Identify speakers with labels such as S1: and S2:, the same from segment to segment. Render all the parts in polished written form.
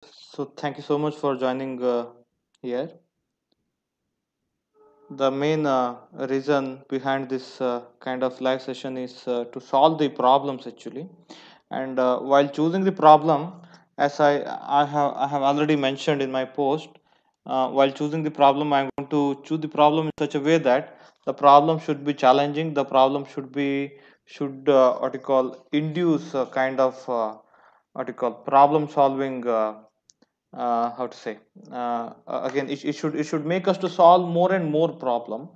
S1: So thank you so much for joining here. The main reason behind this kind of live session is to solve the problems actually. And while choosing the problem, as I have already mentioned in my post, while choosing the problem, I'm going to choose the problem in such a way that the problem should be challenging. The problem should what you call induce a kind of what you call problem solving. How to say again it should make us to solve more and more problem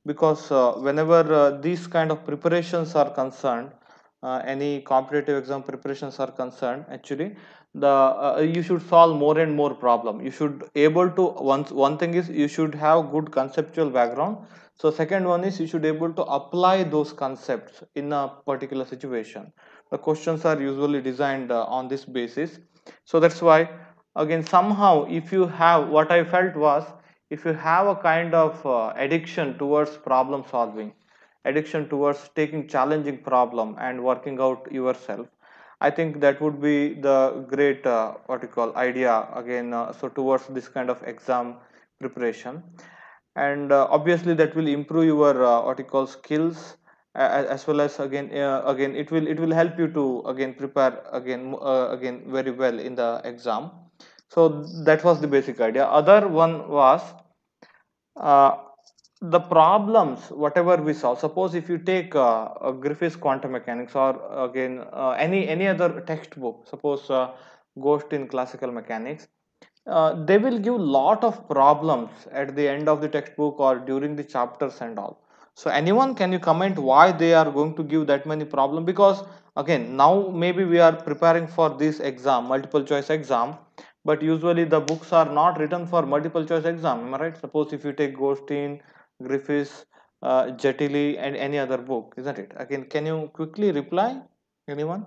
S1: because whenever these kind of preparations are concerned, any competitive exam preparations are concerned, actually the you should solve more and more problem. You should able to one thing is you should have good conceptual background. So second one is you should able to apply those concepts in a particular situation. The questions are usually designed on this basis. So that's why again somehow if you have, what I felt was, if you have a kind of addiction towards problem solving, addiction towards taking challenging problem and working out yourself, I think that would be the great what you call idea again, so towards this kind of exam preparation. And obviously that will improve your what you call skills, as well as again it will help you to again prepare again very well in the exam. So that was the basic idea. Other one was uh, the problems whatever we solve. Suppose if you take Griffith's quantum mechanics, or again any other textbook, suppose Ghost in classical mechanics, they will give lot of problems at the end of the textbook or during the chapters and all. So anyone, can you comment why they are going to give that many problems? Because again now maybe we are preparing for this exam, multiple choice exam, but usually the books are not written for multiple choice exam, am I right? Suppose if you take Goldstein, Griffiths, Jetili and any other book, isn't it? Again, can you quickly reply, anyone,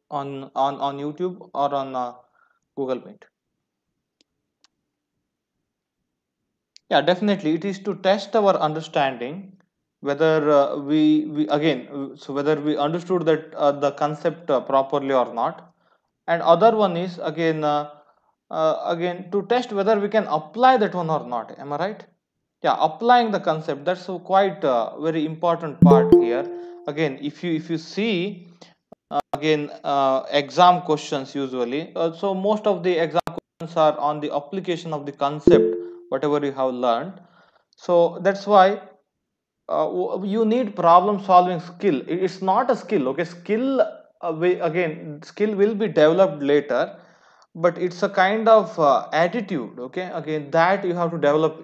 S1: on YouTube or on Google Meet? Yeah, definitely. It is to test our understanding whether we again, so whether we understood that the concept properly or not. And other one is again to test whether we can apply that one or not. Am I right? Yeah, applying the concept, that's a quite very important part here. Again, if you see again exam questions usually, so most of the exam questions are on the application of the concept whatever you have learned. So that's why you need problem solving skill. It's not a skill, okay? Skill again skill will be developed later, but it's a kind of attitude, okay? Again, that you have to develop,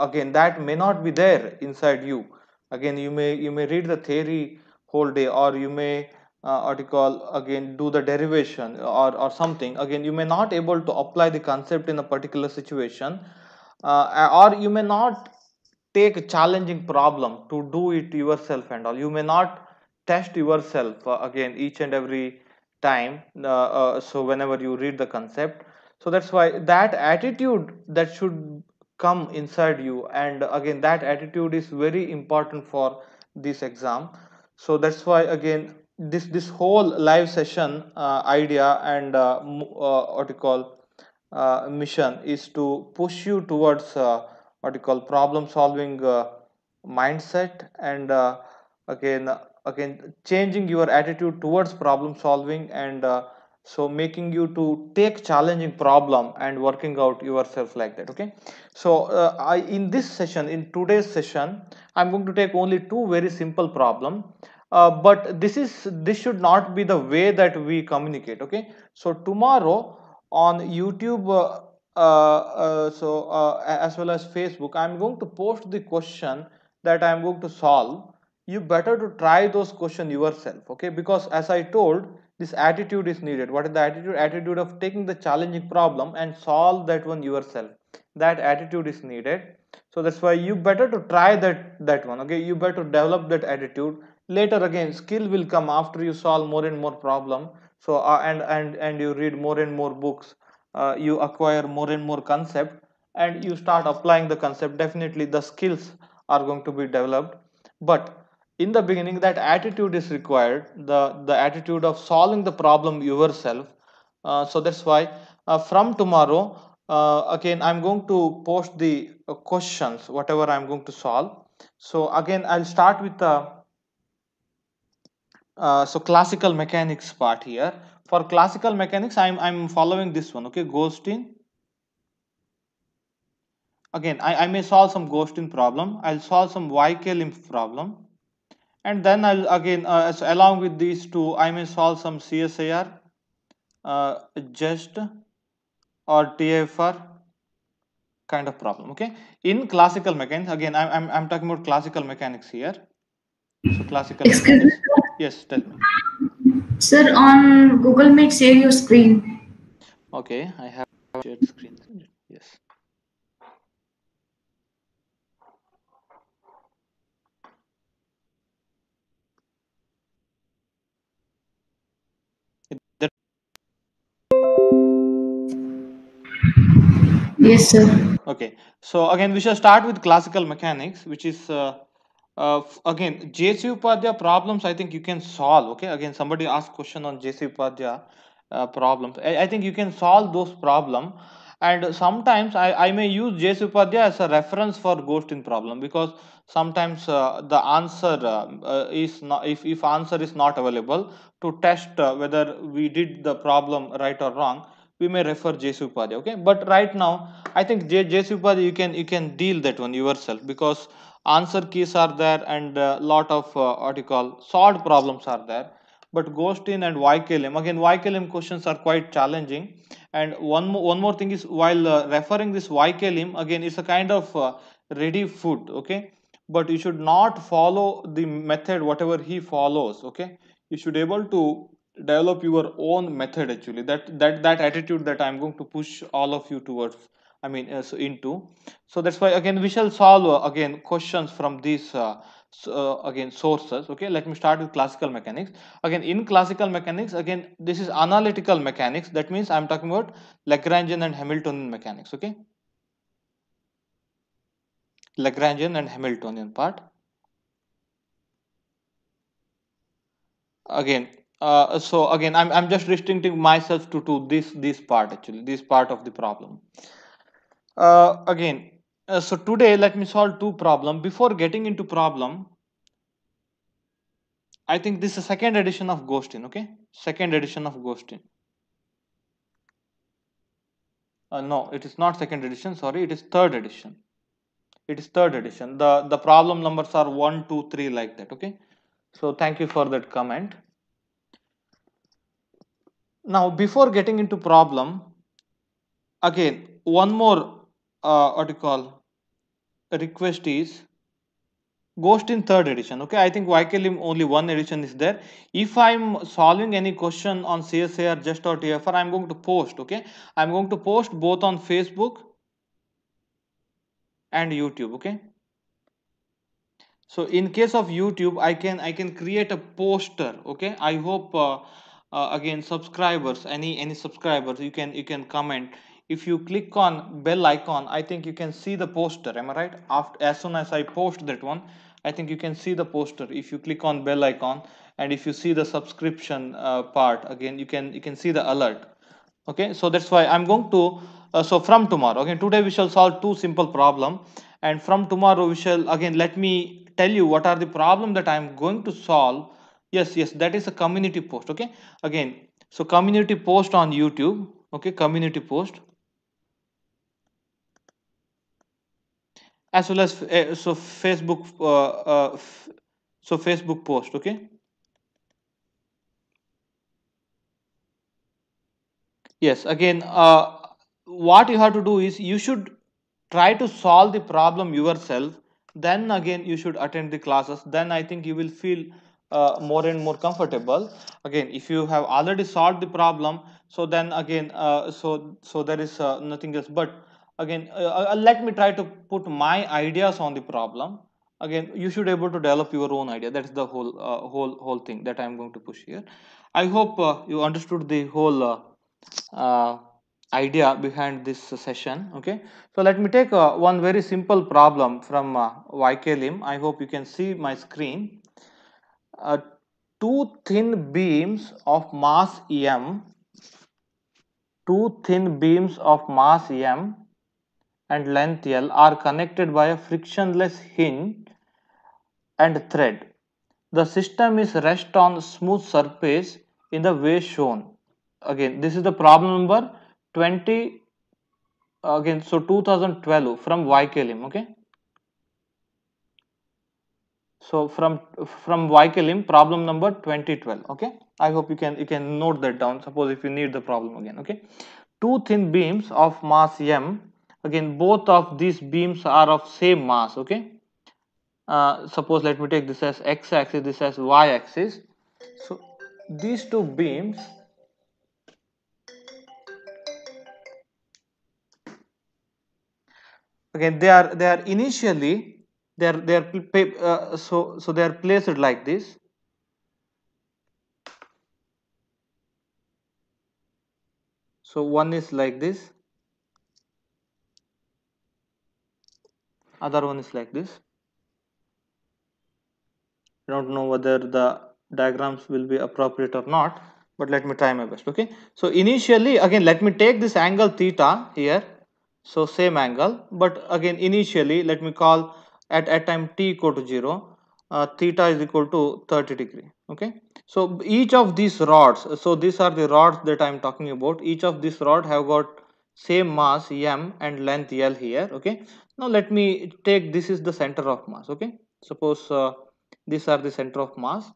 S1: again that may not be there inside you. Again, you may read the theory whole day, or you may what you call again do the derivation or something. Again, you may not able to apply the concept in a particular situation, or you may not take a challenging problem to do it yourself and all. You may not test yourself again each and every time, so whenever you read the concept. So that's why that attitude that should come inside you, and again that attitude is very important for this exam. So that's why again this whole live session idea and what you call mission is to push you towards what you call problem solving mindset, and again again changing your attitude towards problem solving, and so making you to take challenging problem and working out yourself like that, okay? So I in this session, in today's session, I'm going to take only two very simple problem, but this should not be the way that we communicate, okay? So tomorrow on YouTube, as well as Facebook, I'm going to post the question that I'm going to solve. You better to try those questions yourself, okay? Because as I told, this attitude is needed. What is the attitude? Attitude of taking the challenging problem and solve that one yourself. That attitude is needed. So that's why you better to try that one, okay? You better develop that attitude. Later again, skill will come after you solve more and more problem. So and you read more and more books, you acquire more and more concept, and you start applying the concept. Definitely the skills are going to be developed, but in the beginning that attitude is required, the attitude of solving the problem yourself. So that's why from tomorrow, again I'm going to post the questions whatever I'm going to solve. So again I'll start with the so classical mechanics part here. For classical mechanics, I'm following this one. Okay, ghosting. Again, I may solve some ghosting problem. I'll solve some YK-lymph problem, and then I'll again so along with these two, I may solve some CSIR, just or TFR kind of problem. Okay, in classical mechanics, again I'm talking about classical mechanics here. So classical
S2: Excuse me,
S1: mechanics. Yes, tell me.
S2: sir. On Google Meet, share your screen.
S1: Okay, I have shared screen. Yes. That,
S2: Yes, sir.
S1: okay. So again, we shall start with classical mechanics, which is again JC Upadhyaya problems. I think you can solve. Okay. Again, somebody asked question on JC Upadhyaya problems. I think you can solve those problem. And sometimes I may use JC Upadhyaya as a reference for ghosting problem, because sometimes the answer is not, if answer is not available, to test whether we did the problem right or wrong, we may refer JC Upadhyaya. Okay. But right now I think JC Upadhyaya, you can deal that one yourself, because answer keys are there, and lot of what you call solved problems are there. But ghosting and YKLM, again YKLM questions are quite challenging. And one more thing is, while referring this YKLM, again it's a kind of ready food. Okay, but you should not follow the method whatever he follows. Okay, you should able to develop your own method. Actually, that attitude that I'm going to push all of you towards, I mean so into. So that's why again we shall solve again questions from these again sources. Okay, let me start with classical mechanics. Again, in classical mechanics, again this is analytical mechanics. That means I'm talking about Lagrangian and Hamiltonian mechanics. Okay, Lagrangian and Hamiltonian part. Again, so again I'm just restricting myself to this part, actually this part of the problem. Again, so today let me solve two problem. Before getting into problem, I think this is second edition of ghosting. Okay, second edition of ghosting. No, it is not second edition. Sorry, it is third edition. It is third edition. The problem numbers are 1, 2, 3 like that. Okay, so thank you for that comment. Now, before getting into problem, again one more what you call request is Ghost in third edition. Okay, I think YKLim only one edition is there. If I'm solving any question on CSAR just or TFR, I'm going to post. Okay, I'm going to post both on Facebook and YouTube. Okay, so in case of YouTube, I can create a poster. Okay, I hope again subscribers, any subscribers, you can comment. If you click on bell icon, I think you can see the poster. Am I right? After, as soon as I post that one, I think you can see the poster if you click on bell icon. And if you see the subscription part, again you can see the alert. Okay, so that's why I'm going to so from tomorrow, okay, today we shall solve two simple problem. And from tomorrow we shall, again let me tell you what are the problem that I'm going to solve. Yes, that is a community post. Okay, again, so community post on YouTube. Okay, community post, as well as so Facebook so Facebook post. Okay, yes, again what you have to do is you should try to solve the problem yourself. Then again you should attend the classes. Then I think you will feel more and more comfortable. Again, if you have already solved the problem, so then again so there is nothing else. But again let me try to put my ideas on the problem. Again, you should able to develop your own idea. That's the whole thing that I'm going to push here. I hope you understood the whole uh, idea behind this session. Okay, so let me take one very simple problem from YKLim. I hope you can see my screen. uh, Two thin beams of mass m two thin beams of mass m and length L are connected by a frictionless hinge and thread. The system is rest on smooth surface in the way shown. Again, this is the problem number 20. Again, so 2012 from YKLM. Okay. So from YKLM, problem number 2012. Okay. I hope you can note that down. Suppose if you need the problem again. Okay. Two thin beams of mass m. Again, both of these beams are of same mass. Okay. Suppose let me take this as x-axis, this as y-axis. So these two beams, again they are initially so they are placed like this. So one is like this, other one is like this. I don't know whether the diagrams will be appropriate or not, but let me try my best. Okay, so initially, again let me take this angle theta here, so same angle, but again initially let me call at time t equal to 0, theta is equal to 30 degree. Okay, so each of these rods, so these are the rods that I am talking about, each of these rod have got same mass m and length L here. Okay, now let me take, this is the center of mass. Okay, suppose these are the center of mass.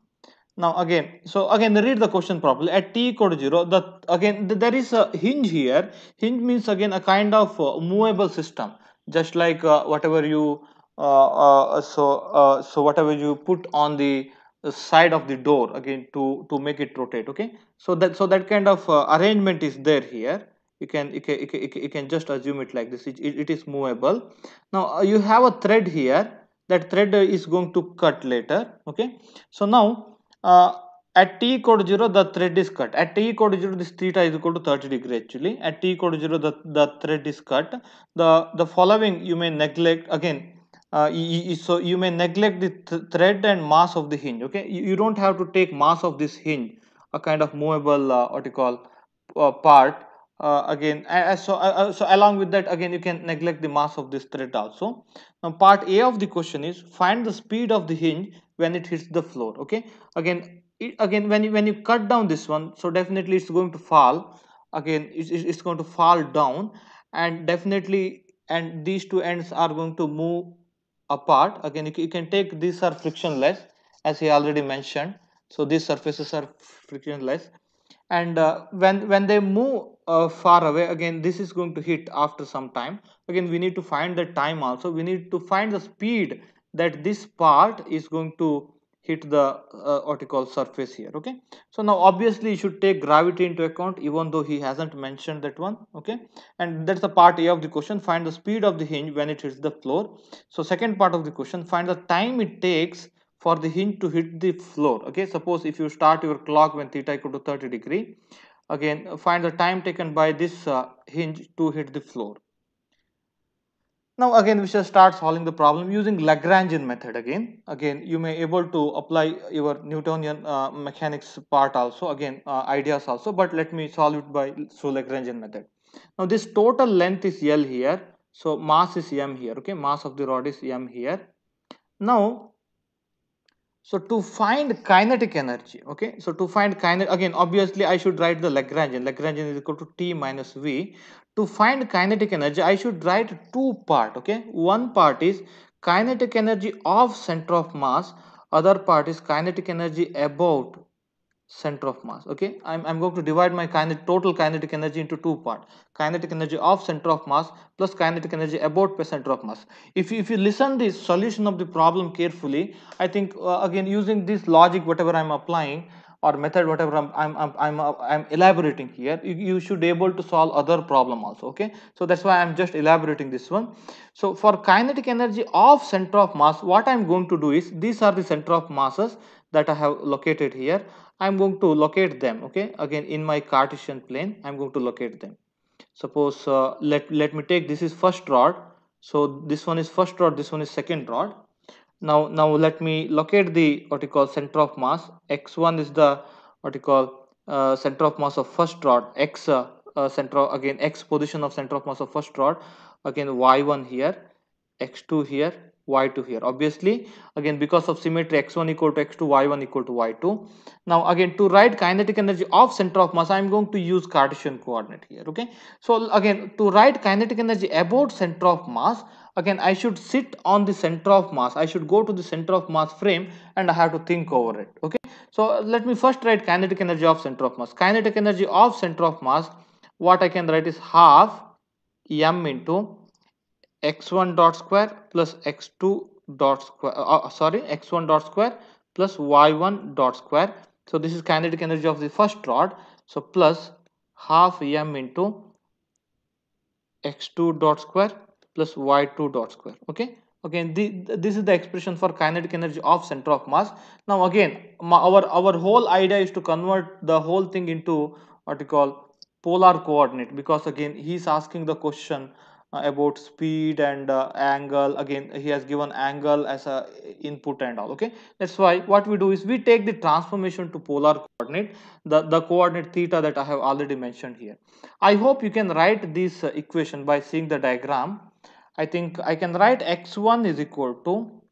S1: Now again, so again read the question properly. At t equal to 0, there is a hinge here. Hinge means again a kind of movable system, just like whatever you so whatever you put on the side of the door again to make it rotate. Okay, so that kind of arrangement is there here. You can just assume it like this. It is movable. Now you have a thread here. That thread is going to cut later. Okay, so now at t equal to 0, the thread is cut. At t equal to 0, this theta is equal to 30 degree actually. At t equal to 0, the thread is cut. The following you may neglect again. So you may neglect the thread and mass of the hinge. Okay, you don't have to take mass of this hinge, a kind of movable what you call part. Again, so along with that, again you can neglect the mass of this thread also. Now part A of the question is find the speed of the hinge when it hits the floor. Okay, again when you cut down this one, so definitely it's going to fall. Again it's going to fall down, and definitely, and these two ends are going to move apart. Again you can take, these are frictionless as he already mentioned, so these surfaces are frictionless, and when they move far away, again this is going to hit after some time. Again we need to find the time also, we need to find the speed that this part is going to hit the what you call surface here. Okay, so now obviously you should take gravity into account, even though he hasn't mentioned that one. Okay, and that's the part A of the question, find the speed of the hinge when it hits the floor. So second part of the question, find the time it takes for the hinge to hit the floor. Okay, suppose if you start your clock when theta equal to 30 degree, again find the time taken by this hinge to hit the floor. Now again we shall start solving the problem using Lagrangian method. Again you may able to apply your Newtonian mechanics part also, again ideas also, but let me solve it by through Lagrangian method. Now this total length is L here, so mass is m here. Okay, mass of the rod is m here. Now, so to find kinetic energy, okay, so to find kinetic, again obviously I should write the Lagrangian is equal to T minus V. To find kinetic energy I should write two part. Okay, one part is kinetic energy of center of mass, other part is kinetic energy about center of mass. Okay, I'm going to divide my total kinetic energy into two parts: kinetic energy of center of mass plus kinetic energy about the center of mass. If you listen the solution of the problem carefully, I think again using this logic whatever I'm applying, or method whatever I'm elaborating here, you should be able to solve other problem also. Okay, so that's why I'm just elaborating this one. So for kinetic energy of center of mass, what I'm going to do is, these are the center of masses that I have located here. I'm going to locate them. Okay, again in my Cartesian plane I'm going to locate them. Suppose let me take, this is first rod, so this one is first rod, this one is second rod. Now let me locate the what you call center of mass. X1 is the what you call center of mass of first rod, x center again x position of center of mass of first rod, again y1 here, x2 here, y2 here. Obviously, again because of symmetry, x1 equal to x2, y1 equal to y2. Now again, to write kinetic energy of center of mass, I am going to use Cartesian coordinate here. Okay, so again, to write kinetic energy about center of mass, again I should sit on the center of mass, I should go to the center of mass frame and I have to think over it. Okay, so let me first write kinetic energy of center of mass. Kinetic energy of center of mass, what I can write is half m into x1 dot square plus x2 dot square, sorry, x1 dot square plus y1 dot square. So this is kinetic energy of the first rod. So plus half m into x2 dot square plus y2 dot square. Okay, again this is the expression for kinetic energy of center of mass. Now again, our whole idea is to convert the whole thing into what you call polar coordinate, because again he is asking the question about speed and angle. Again he has given angle as a input and all. Okay, that's why what we do is we take the transformation to polar coordinate, the coordinate theta that I have already mentioned here. I hope you can write this equation by seeing the diagram. I think I can write x1 is equal to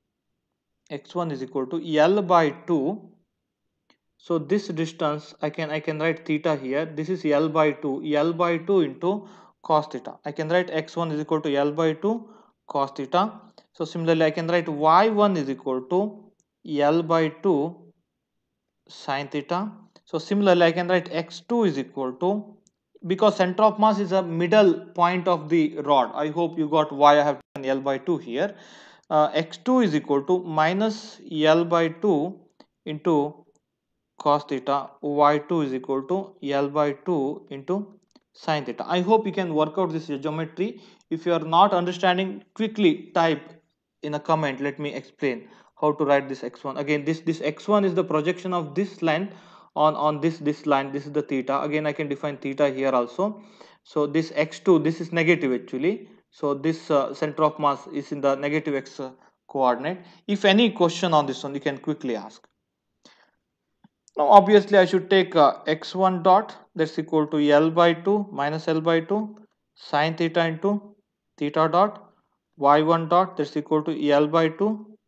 S1: L by 2. So this distance I can write theta here. This is L by 2. L by 2 into cos theta. I can write x1 is equal to L by 2 cos theta. So similarly I can write y1 is equal to L by 2 sin theta. So similarly I can write x2 is equal to, because center of mass is a middle point of the rod. I hope you got why I have taken L by 2 here. X2 is equal to minus L by 2 into cos theta. Y2 is equal to L by 2 into sin theta. I hope you can work out this geometry. If you are not understanding, quickly type in a comment. Let me explain how to write this x1. Again, this x1 is the projection of this line on this line. This is the theta. Again I can define theta here also. So this x2, this is negative actually. So this center of mass is in the negative x coordinate. If any question on this one, you can quickly ask. Now obviously I should take x1 dot, that's equal to L by 2 minus L by 2 sin theta into theta dot, y1 dot, that's equal to L by 2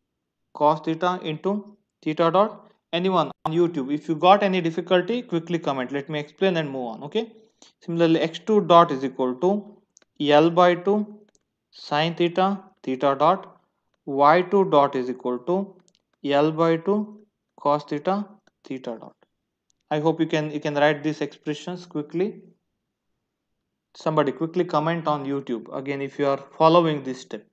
S1: cos theta into theta dot. Anyone on YouTube, if you got any difficulty, quickly comment. Let me explain and move on. Okay, similarly x2 dot is equal to L by 2 sin theta theta dot, y2 dot is equal to L by 2 cos theta theta dot. I hope you can write these expressions quickly. Somebody quickly comment on YouTube again if you are following this step.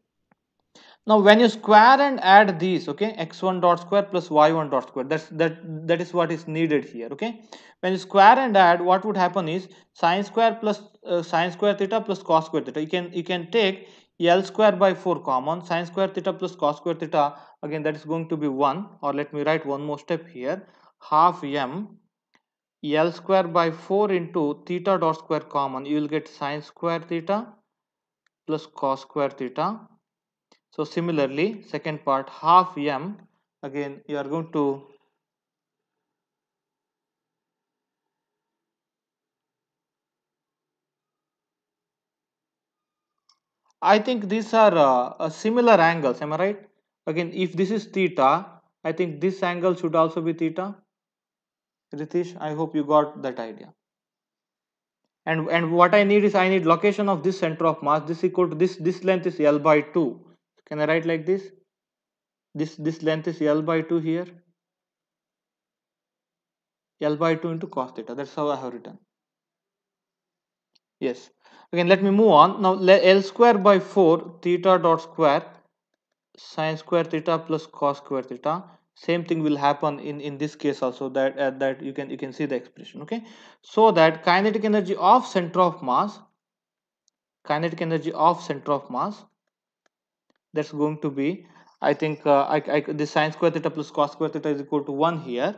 S1: Now when you square and add these, okay, x1 dot square plus y1 dot square, that is what is needed here. Okay, when you square and add, what would happen is sine square plus sine square theta plus cos square theta. You can take L square by 4 common, sine square theta plus cos square theta, again that is going to be 1, or let me write one more step here, half m L square by 4 into theta dot square common, you will get sine square theta plus cos square theta. So similarly, second part, half m, again you are going to, I think these are similar angles, am I right? Again, if this is theta, I think this angle should also be theta. Ritish, I hope you got that idea. And what I need is, I need location of this center of mass. This equal to this length is L by 2. Can I write like this? This length is L by 2 here. L by 2 into cos theta. That's how I have written. Yes. Again, let me move on. Now, L square by 4 theta dot square sine square theta plus cos square theta. Same thing will happen in this case also, that you can see the expression. Okay. So that kinetic energy of center of mass, that's going to be, I think this sine square theta plus cos square theta is equal to 1 here.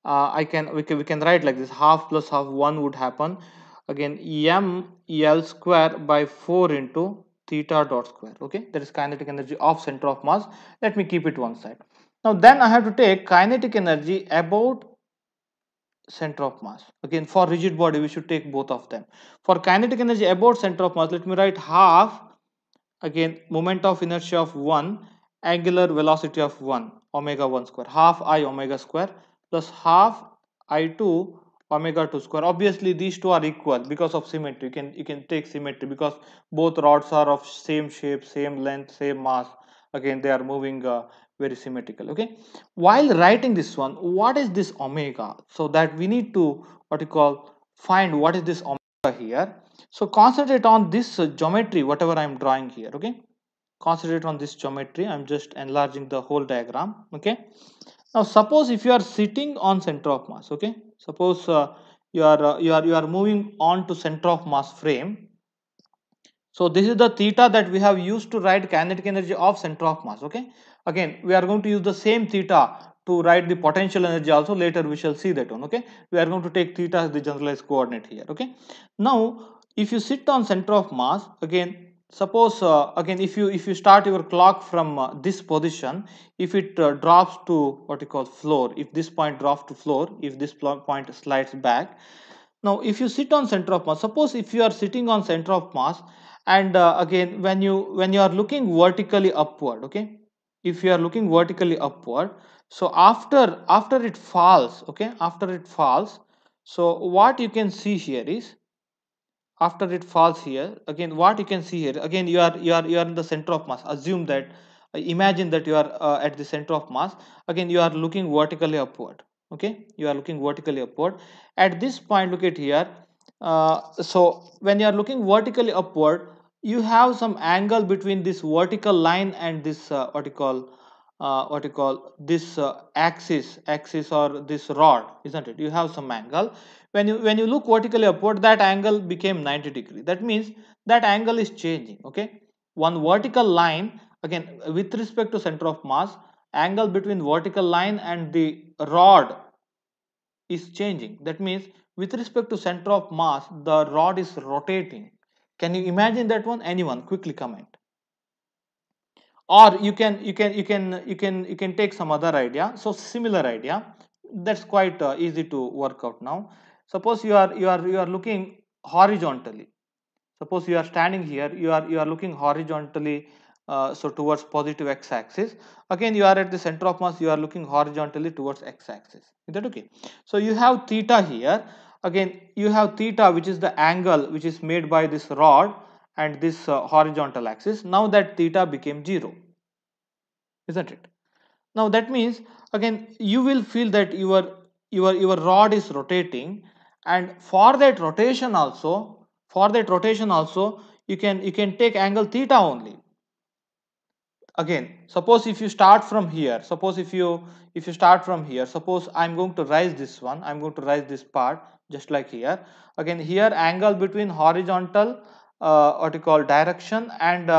S1: We can write like this, half plus half, 1 would happen. Again, m L square by 4 into theta dot square. Okay, that is kinetic energy of center of mass. Let me keep it one side. Now then I have to take kinetic energy about center of mass. Again, for rigid body we should take both of them. For kinetic energy about center of mass, let me write half, again moment of inertia of 1, angular velocity of 1, omega 1 square, half I omega square plus half I2 omega 2 square. Obviously these two are equal because of symmetry. You can take symmetry because both rods are of same shape, same length, same mass. Again, they are moving very symmetrical. Okay, while writing this one, what is this omega? So that we need to, what you call, find what is this omega here. So concentrate on this geometry, whatever I am drawing here. Okay, concentrate on this geometry. I'm just enlarging the whole diagram. Okay, now suppose if you are sitting on center of mass. Okay, suppose you are moving on to center of mass frame. So this is the theta that we have used to write kinetic energy of center of mass. Okay, again we are going to use the same theta to write the potential energy also. Later we shall see that one. Okay, we are going to take theta as the generalized coordinate here. Okay, now if you sit on center of mass, again suppose again if you start your clock from this position, if it drops to what you call floor, if this point drops to floor, if this point slides back. Now if you sit on center of mass, suppose if you are sitting on center of mass, and again when you are looking vertically upward. Okay, if you are looking vertically upward, so after it falls. Okay, after it falls, so what you can see here is, after it falls here, again what you can see here, again you are in the center of mass. Assume that, imagine that you are at the center of mass. Again you are looking vertically upward. Okay, you are looking vertically upward at this point. Look at here. So when you are looking vertically upward, you have some angle between this vertical line and this what you call this axis or this rod, isn't it? You have some angle. When you look vertically upward, that angle became 90 degree. That means that angle is changing. Okay, one vertical line, again with respect to center of mass, angle between vertical line and the rod is changing. That means with respect to center of mass, the rod is rotating. Can you imagine that one? Anyone quickly comment. Or you can take some other idea. So similar idea, that's quite easy to work out now. Suppose you are looking horizontally. Suppose you are standing here, you are looking horizontally, so towards positive x-axis. Again you are at the center of mass, you are looking horizontally towards x-axis. Is that okay? So you have theta here. Again you have theta, which is the angle which is made by this rod and this horizontal axis. Now that theta became 0, isn't it? Now that means, again you will feel that your rod is rotating, and for that rotation also you can take angle theta only. Again suppose if you start from here, if you start from here, suppose I'm going to rise this one, I'm going to rise this part just like here. Again here angle between horizontal what you call direction and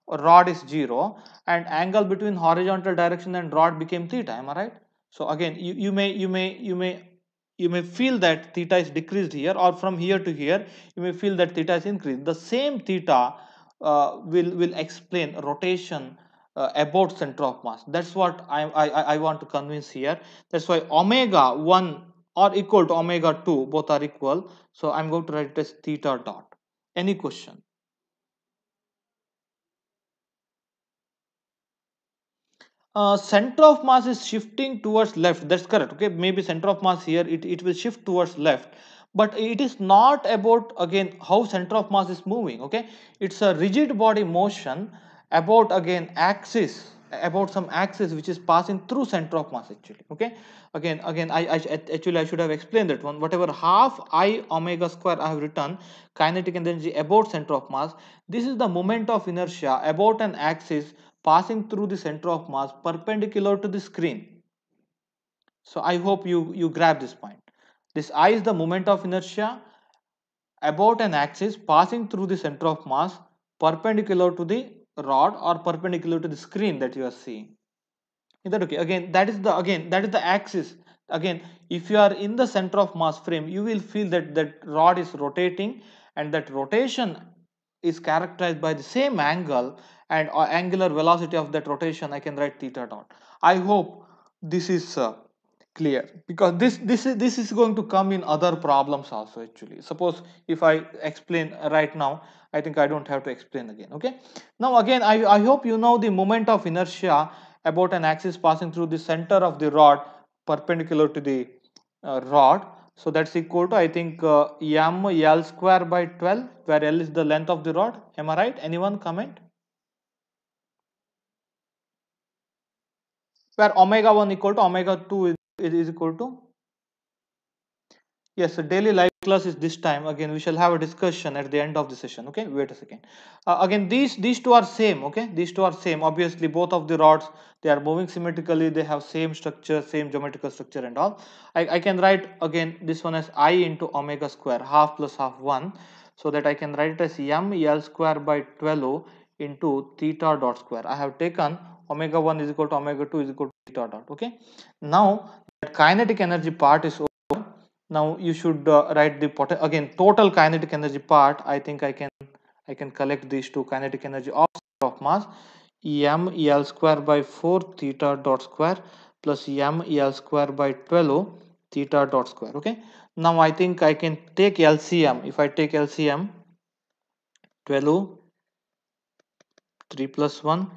S1: rod is 0, and angle between horizontal direction and rod became theta. Am I right? So again you may feel that theta is decreased here, or from here to here you may feel that theta is increased. The same theta will explain rotation about center of mass. That's what I want to convince here. That's why omega 1 or equal to omega 2, both are equal. So I'm going to write it as theta dot. Any question? Center of mass is shifting towards left. That's correct. Okay, maybe center of mass here, it will shift towards left, but it is not about, again, how center of mass is moving. Okay, it's a rigid body motion about, again, axis, about some axis which is passing through center of mass actually. Okay, again actually I should have explained that one. Whatever half I omega square I have written kinetic energy about center of mass, this is the moment of inertia about an axis passing through the center of mass perpendicular to the screen. So I hope you grab this point. This I is the moment of inertia about an axis passing through the center of mass perpendicular to the rod or perpendicular to the screen that you are seeing. Is that okay? Again that is the axis. Again if you are in the center of mass frame, you will feel that that rod is rotating, and that rotation is characterized by the same angle, and angular velocity of that rotation I can write theta dot. I hope this is clear, because this is going to come in other problems also. Actually, suppose if I explain right now, I think I don't have to explain again. Okay, now again, I hope you know the moment of inertia about an axis passing through the center of the rod perpendicular to the rod. So that's equal to, I think, m L square by 12, where L is the length of the rod. Am I right? Anyone comment? Where omega 1 equal to omega 2 is equal to. Yes, so daily live class is this time. Again, we shall have a discussion at the end of the session. Okay, wait a second. Again, these two are same. Okay, these two are same. Obviously, both of the rods, they are moving symmetrically. They have same structure, same geometrical structure, and all. I can write again this one as I into omega square, half plus half 1, so that I can write it as m L square by 12 into theta dot square. I have taken omega 1 is equal to omega 2 is equal to theta dot. Okay, now that kinetic energy part is. Now you should write the again total kinetic energy part. I think I can collect these two: kinetic energy of center of mass m L square by 4 theta dot square plus m L square by 12 theta dot square. Okay, now I think I can take LCM. If I take LCM, 12 3 plus 1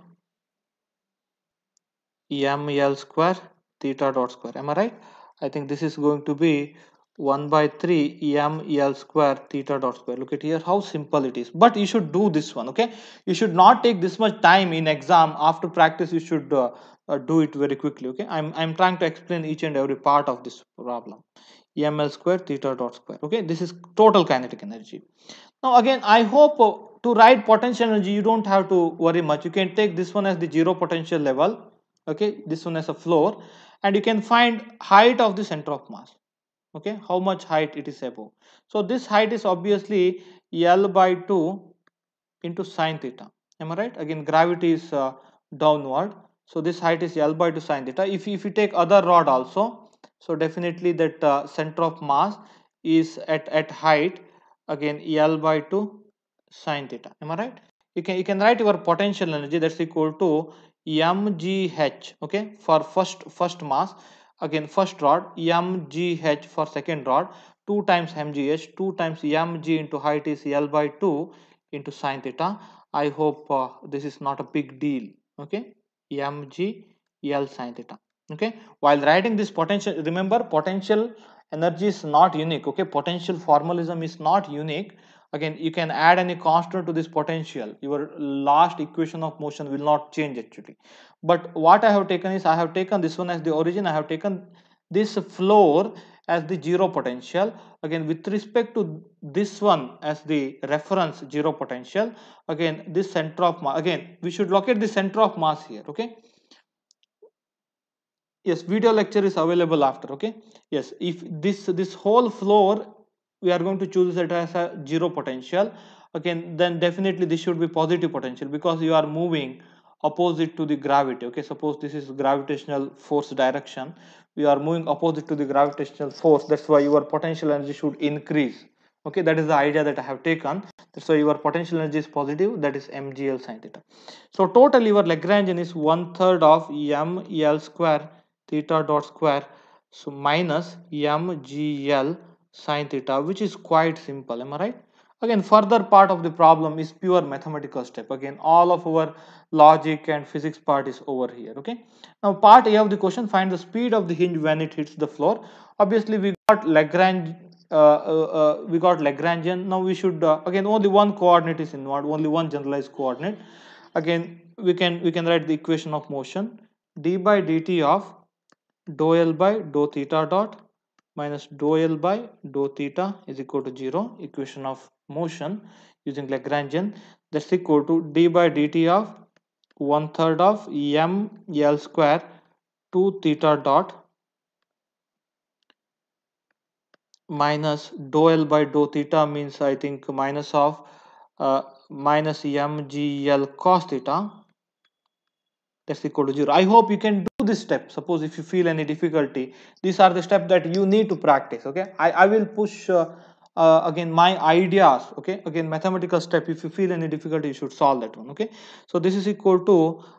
S1: m L square theta dot square. Am I right? I think this is going to be 1 by 3 m L square theta dot square. Look at here how simple it is. But you should do this one. Okay, you should not take this much time in exam. After practice, you should do it very quickly. Okay, I'm trying to explain each and every part of this problem. ml square theta dot square. Okay, this is total kinetic energy. Now again, I hope to write potential energy, you don't have to worry much. You can take this one as the zero potential level. Okay, this one as a floor, and you can find height of the center of mass. Okay, how much height it is above. So this height is obviously L by 2 into sine theta. Am I right? Again, gravity is downward, so this height is L by 2 sine theta. If you take other rod also, so definitely that center of mass is at height, again L by 2 sine theta. Am I right? You can write your potential energy, that's equal to mgh. Okay, for first mass, again first rod, mgh for second rod, 2 times mgh, 2 times mg into height is L by 2 into sine theta. I hope this is not a big deal. Okay, mg L sine theta. Okay, while writing this potential, remember potential energy is not unique. Okay, potential formalism is not unique. Again, you can add any constant to this potential, your last equation of motion will not change actually. But what I have taken is, I have taken this one as the origin, I have taken this floor as the zero potential. Again, with respect to this one as the reference zero potential, again this center of mass, again we should locate the center of mass here. Okay, yes, video lecture is available after. Okay, yes, if this whole floor we are going to choose it as a zero potential, again then definitely this should be positive potential, because you are moving opposite to the gravity. Okay, suppose this is gravitational force direction, we are moving opposite to the gravitational force, that's why your potential energy should increase. Okay, that is the idea that I have taken. That's why your potential energy is positive, that is mgl sine theta. So total your Lagrangian is 1/3 of ml square theta dot square, so minus mgl sine theta, which is quite simple. Am I right? Again, further part of the problem is pure mathematical step. Again, all of our logic and physics part is over here. Okay, now part A of the question, find the speed of the hinge when it hits the floor. Obviously we got Lagrange, we got Lagrangian. Now we should again only one coordinate is involved, only one generalized coordinate. Again, we can write the equation of motion, d by dt of dou L by dou theta dot minus dou L by dou theta is equal to 0. Equation of motion using Lagrangian, that's equal to d by dt of 1/3 of m L square 2 theta dot minus dou L by dou theta means I think minus of minus mgl cos theta, that's equal to 0. I hope you can do this step. Suppose if you feel any difficulty, these are the steps that you need to practice. Okay, I will push again my ideas. Okay, again mathematical step, if you feel any difficulty you should solve that one. Okay, so this is equal to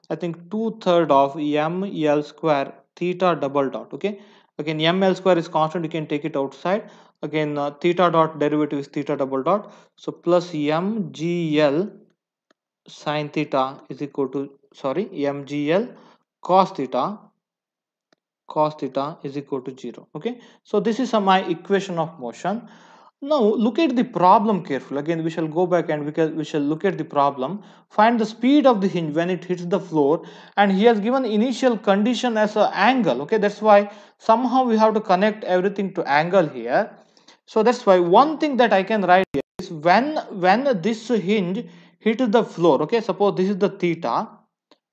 S1: I think 2/3 of m L square theta double dot. Okay, Again, ml square is constant, you can take it outside. Again, theta dot derivative is theta double dot, so plus mgl sin theta is equal to, sorry, mgl cos theta is equal to 0. Okay, so this is my equation of motion. Now look at the problem carefully. Again, we shall go back and we shall look at the problem. Find the speed of the hinge when it hits the floor, and he has given initial condition as an angle. Okay, that's why somehow we have to connect everything to angle here. So that's why one thing that I can write here is when this hinge hit the floor. Okay, suppose this is the theta.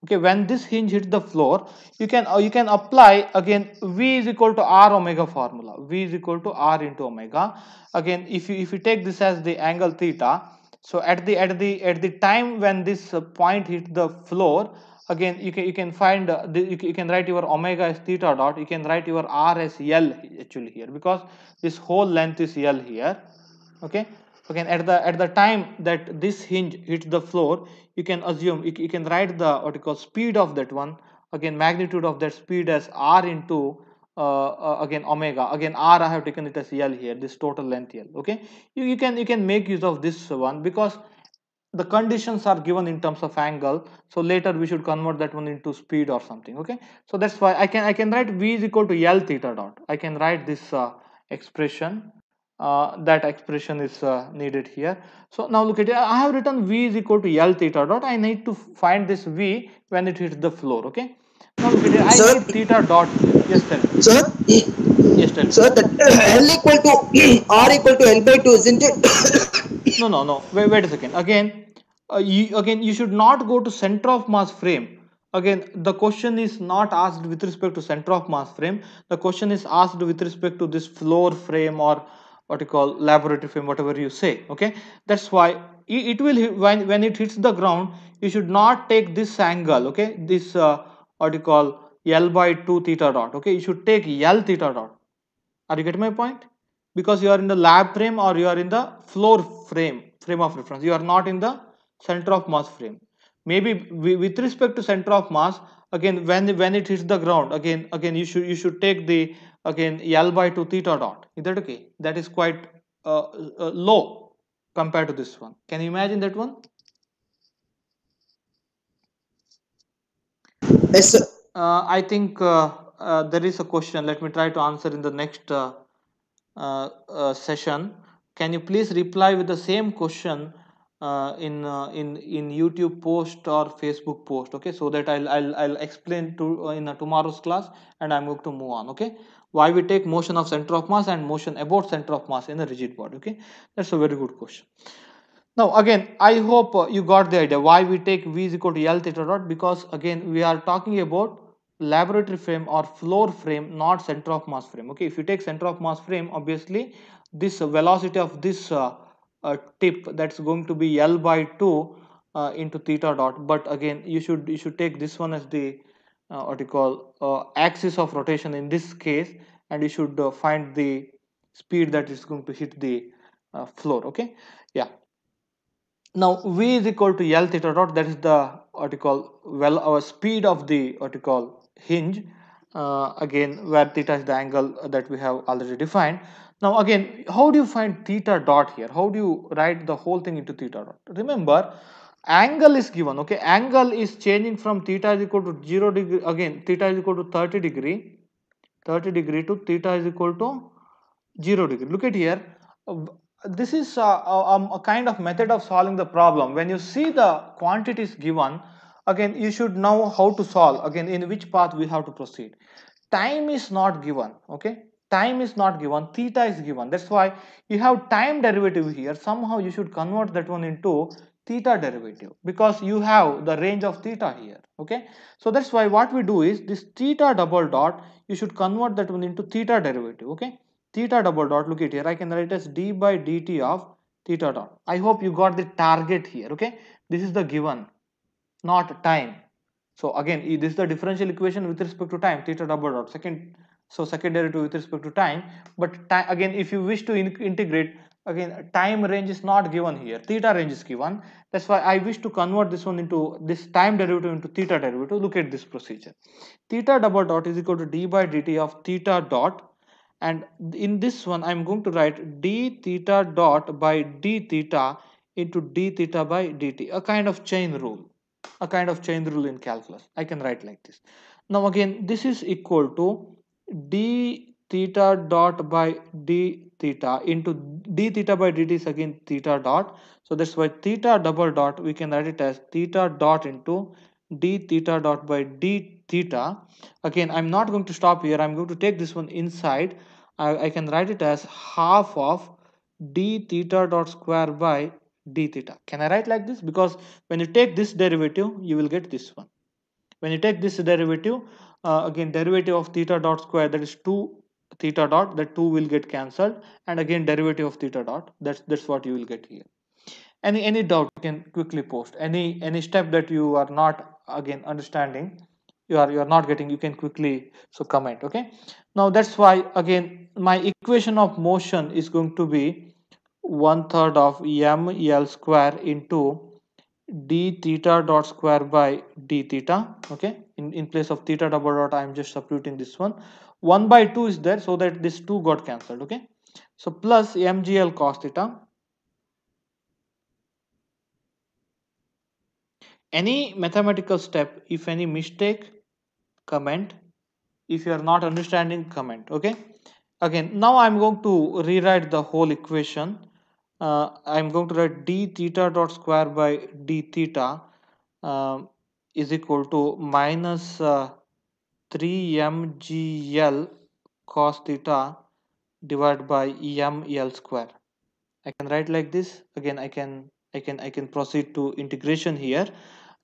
S1: Okay, when this hinge hits the floor, you can apply again v is equal to r omega formula. V is equal to r into omega. Again, if you take this as the angle theta, so at the time when this point hit the floor, again you can find you can write your omega as theta dot. You can write your r as l actually here, because this whole length is l here. Okay, again at the time that this hinge hits the floor, you can assume you can write the what you call speed of that one, again magnitude of that speed as r into again omega. Again, r I have taken it as l here, this total length l. Okay, you can make use of this one, because the conditions are given in terms of angle, so later we should convert that one into speed or something. Okay, so that's why I can write v is equal to l theta dot. I can write this expression. That expression is needed here. So now look at it, I have written v is equal to l theta dot. I need to find this v when it hits the floor. Okay, now look at it, I
S3: Sir,
S1: need theta dot. Yes, tell me.
S3: sir,
S1: Yes, tell me.
S3: sir, that L equal to R equal to L by 2, isn't it?
S1: No. Wait a second. Again, you should not go to center of mass frame. Again, the question is not asked with respect to center of mass frame. The question is asked with respect to this floor frame, or what you call laboratory frame, whatever you say. Okay, that's why it will when it hits the ground, you should not take this angle. Okay, this what you call L by 2 theta dot. Okay, you should take L theta dot. Are you getting my point? Because you are in the lab frame, or you are in the floor frame of reference. You are not in the center of mass frame. Maybe with respect to center of mass, again when it hits the ground, again you should take the again L by 2 theta dot. Is that okay? That is quite low compared to this one. Can you imagine that one?
S3: Yes, sir.
S1: I think there is a question. Let me try to answer in the next session. Can you please reply with the same question in YouTube post or Facebook post? Okay, so that I'll explain to in tomorrow's class, and I'm going to move on. Okay, why we take motion of center of mass and motion about center of mass in a rigid body? Okay, that's a very good question. Now again, I hope you got the idea why we take v is equal to L theta dot, because again we are talking about laboratory frame or floor frame, not center of mass frame. Okay, if you take center of mass frame, obviously this velocity of this tip, that's going to be L by 2 into theta dot. But again, you should take this one as the what you call axis of rotation in this case, and you should find the speed that is going to hit the floor. Okay, yeah. Now v is equal to L theta dot, that is the what you call our speed of the what you call hinge, again where theta is the angle that we have already defined. Now again, how do you find theta dot here? How do you write the whole thing into theta dot? Remember, angle is given. Okay, angle is changing from theta is equal to 0 degree. Again, theta is equal to 30 degree to theta is equal to 0 degree. Look at here. This is a kind of method of solving the problem. When you see the quantities given, again you should know how to solve. Again, in which path we have to proceed. Time is not given. Okay, time is not given. Theta is given. That's why you have time derivative here. Somehow you should convert that one into theta derivative, because you have the range of theta here. Okay, so that's why what we do is this theta double dot, you should convert that one into theta derivative. Okay, theta double dot, look at here, I can write as d by dt of theta dot. I hope you got the target here. Okay, this is the given, not time. So again, this is the differential equation with respect to time, theta double dot, second. So second derivative with respect to time. But time, again, if you wish to integrate, again time range is not given here, theta range is given. That's why I wish to convert this one into this time derivative into theta derivative. Look at this procedure. Theta double dot is equal to d by dt of theta dot, and in this one I'm going to write d theta dot by d theta into d theta by dt, a kind of chain rule, a kind of chain rule in calculus. I can write like this. Now again this is equal to d theta dot by d theta into d theta by dt is again theta dot. So that's why theta double dot we can write it as theta dot into d theta dot by d theta. Again I'm not going to stop here, I'm going to take this one inside. I can write it as half of d theta dot square by d theta. Can I write like this? Because when you take this derivative you will get this one. When you take this derivative, again derivative of theta dot square, that is 2 theta dot, that 2 will get cancelled, and again derivative of theta dot, that's what you will get here. Any doubt you can quickly post. Any step that you are not again understanding, you are not getting, you can quickly so comment. Okay, now that's why again my equation of motion is going to be 1/3 of ml square into d theta dot square by d theta. Okay, in place of theta double dot I am just substituting this one. 1 by 2 is there, so that this 2 got cancelled. Okay, so plus mgl cos theta. Any mathematical step, if any mistake, comment. If you are not understanding, comment. Okay, again now I'm going to rewrite the whole equation. I'm going to write d theta dot square by d theta is equal to minus 3mgl cos theta divided by ml square. I can write like this. Again I can proceed to integration here,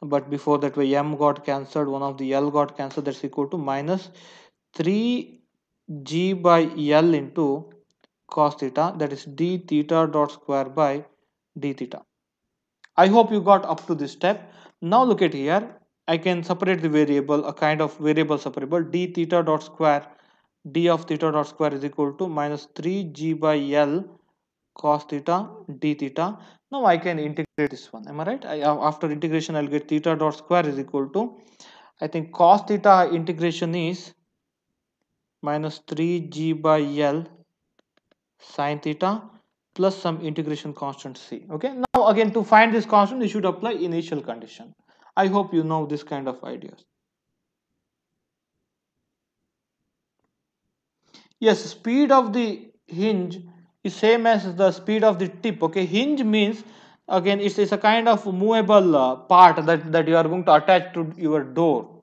S1: but before that way m got cancelled, one of the l got cancelled, that's equal to minus 3g by l into cos theta, that is d theta dot square by d theta. I hope you got up to this step. Now look at here, I can separate the variable, a kind of variable separable, d theta dot square, d of theta dot square is equal to minus 3g by l cos theta d theta. Now I can integrate this one. Am I right? After integration I'll get theta dot square is equal to, I think cos theta integration is minus 3g by l sin theta plus some integration constant c. Okay, now again to find this constant you should apply initial condition. I hope you know this kind of ideas. Yes, speed of the hinge is same as the speed of the tip. Okay, hinge means again it's a kind of movable part that you are going to attach to your door.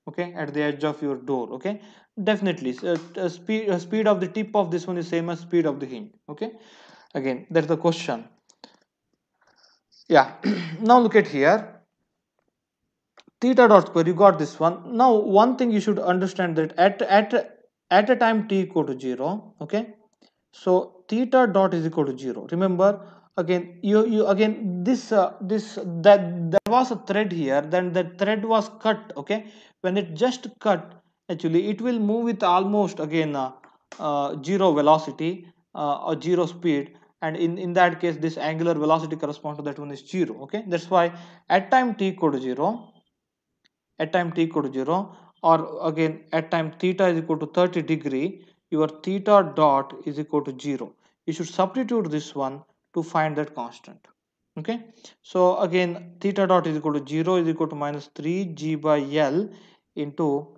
S1: Okay, at the edge of your door. Okay, definitely speed of the tip of this one is same as speed of the hinge. Okay, again that's the question. Yeah. Now look at here, theta dot square, you got this one. Now one thing you should understand, that at a time t equal to 0, okay, so theta dot is equal to 0. Remember, again you again this that there was a thread here, then the thread was cut. Okay, when it just cut, actually it will move with almost again 0 velocity or 0 speed, and in that case this angular velocity corresponds to that one is 0. Okay, that's why at time t equal to 0, at time t equal to 0, or again at time theta is equal to 30 degree, your theta dot is equal to 0. You should substitute this one to find that constant. Okay, so again theta dot is equal to 0 is equal to minus 3g by l into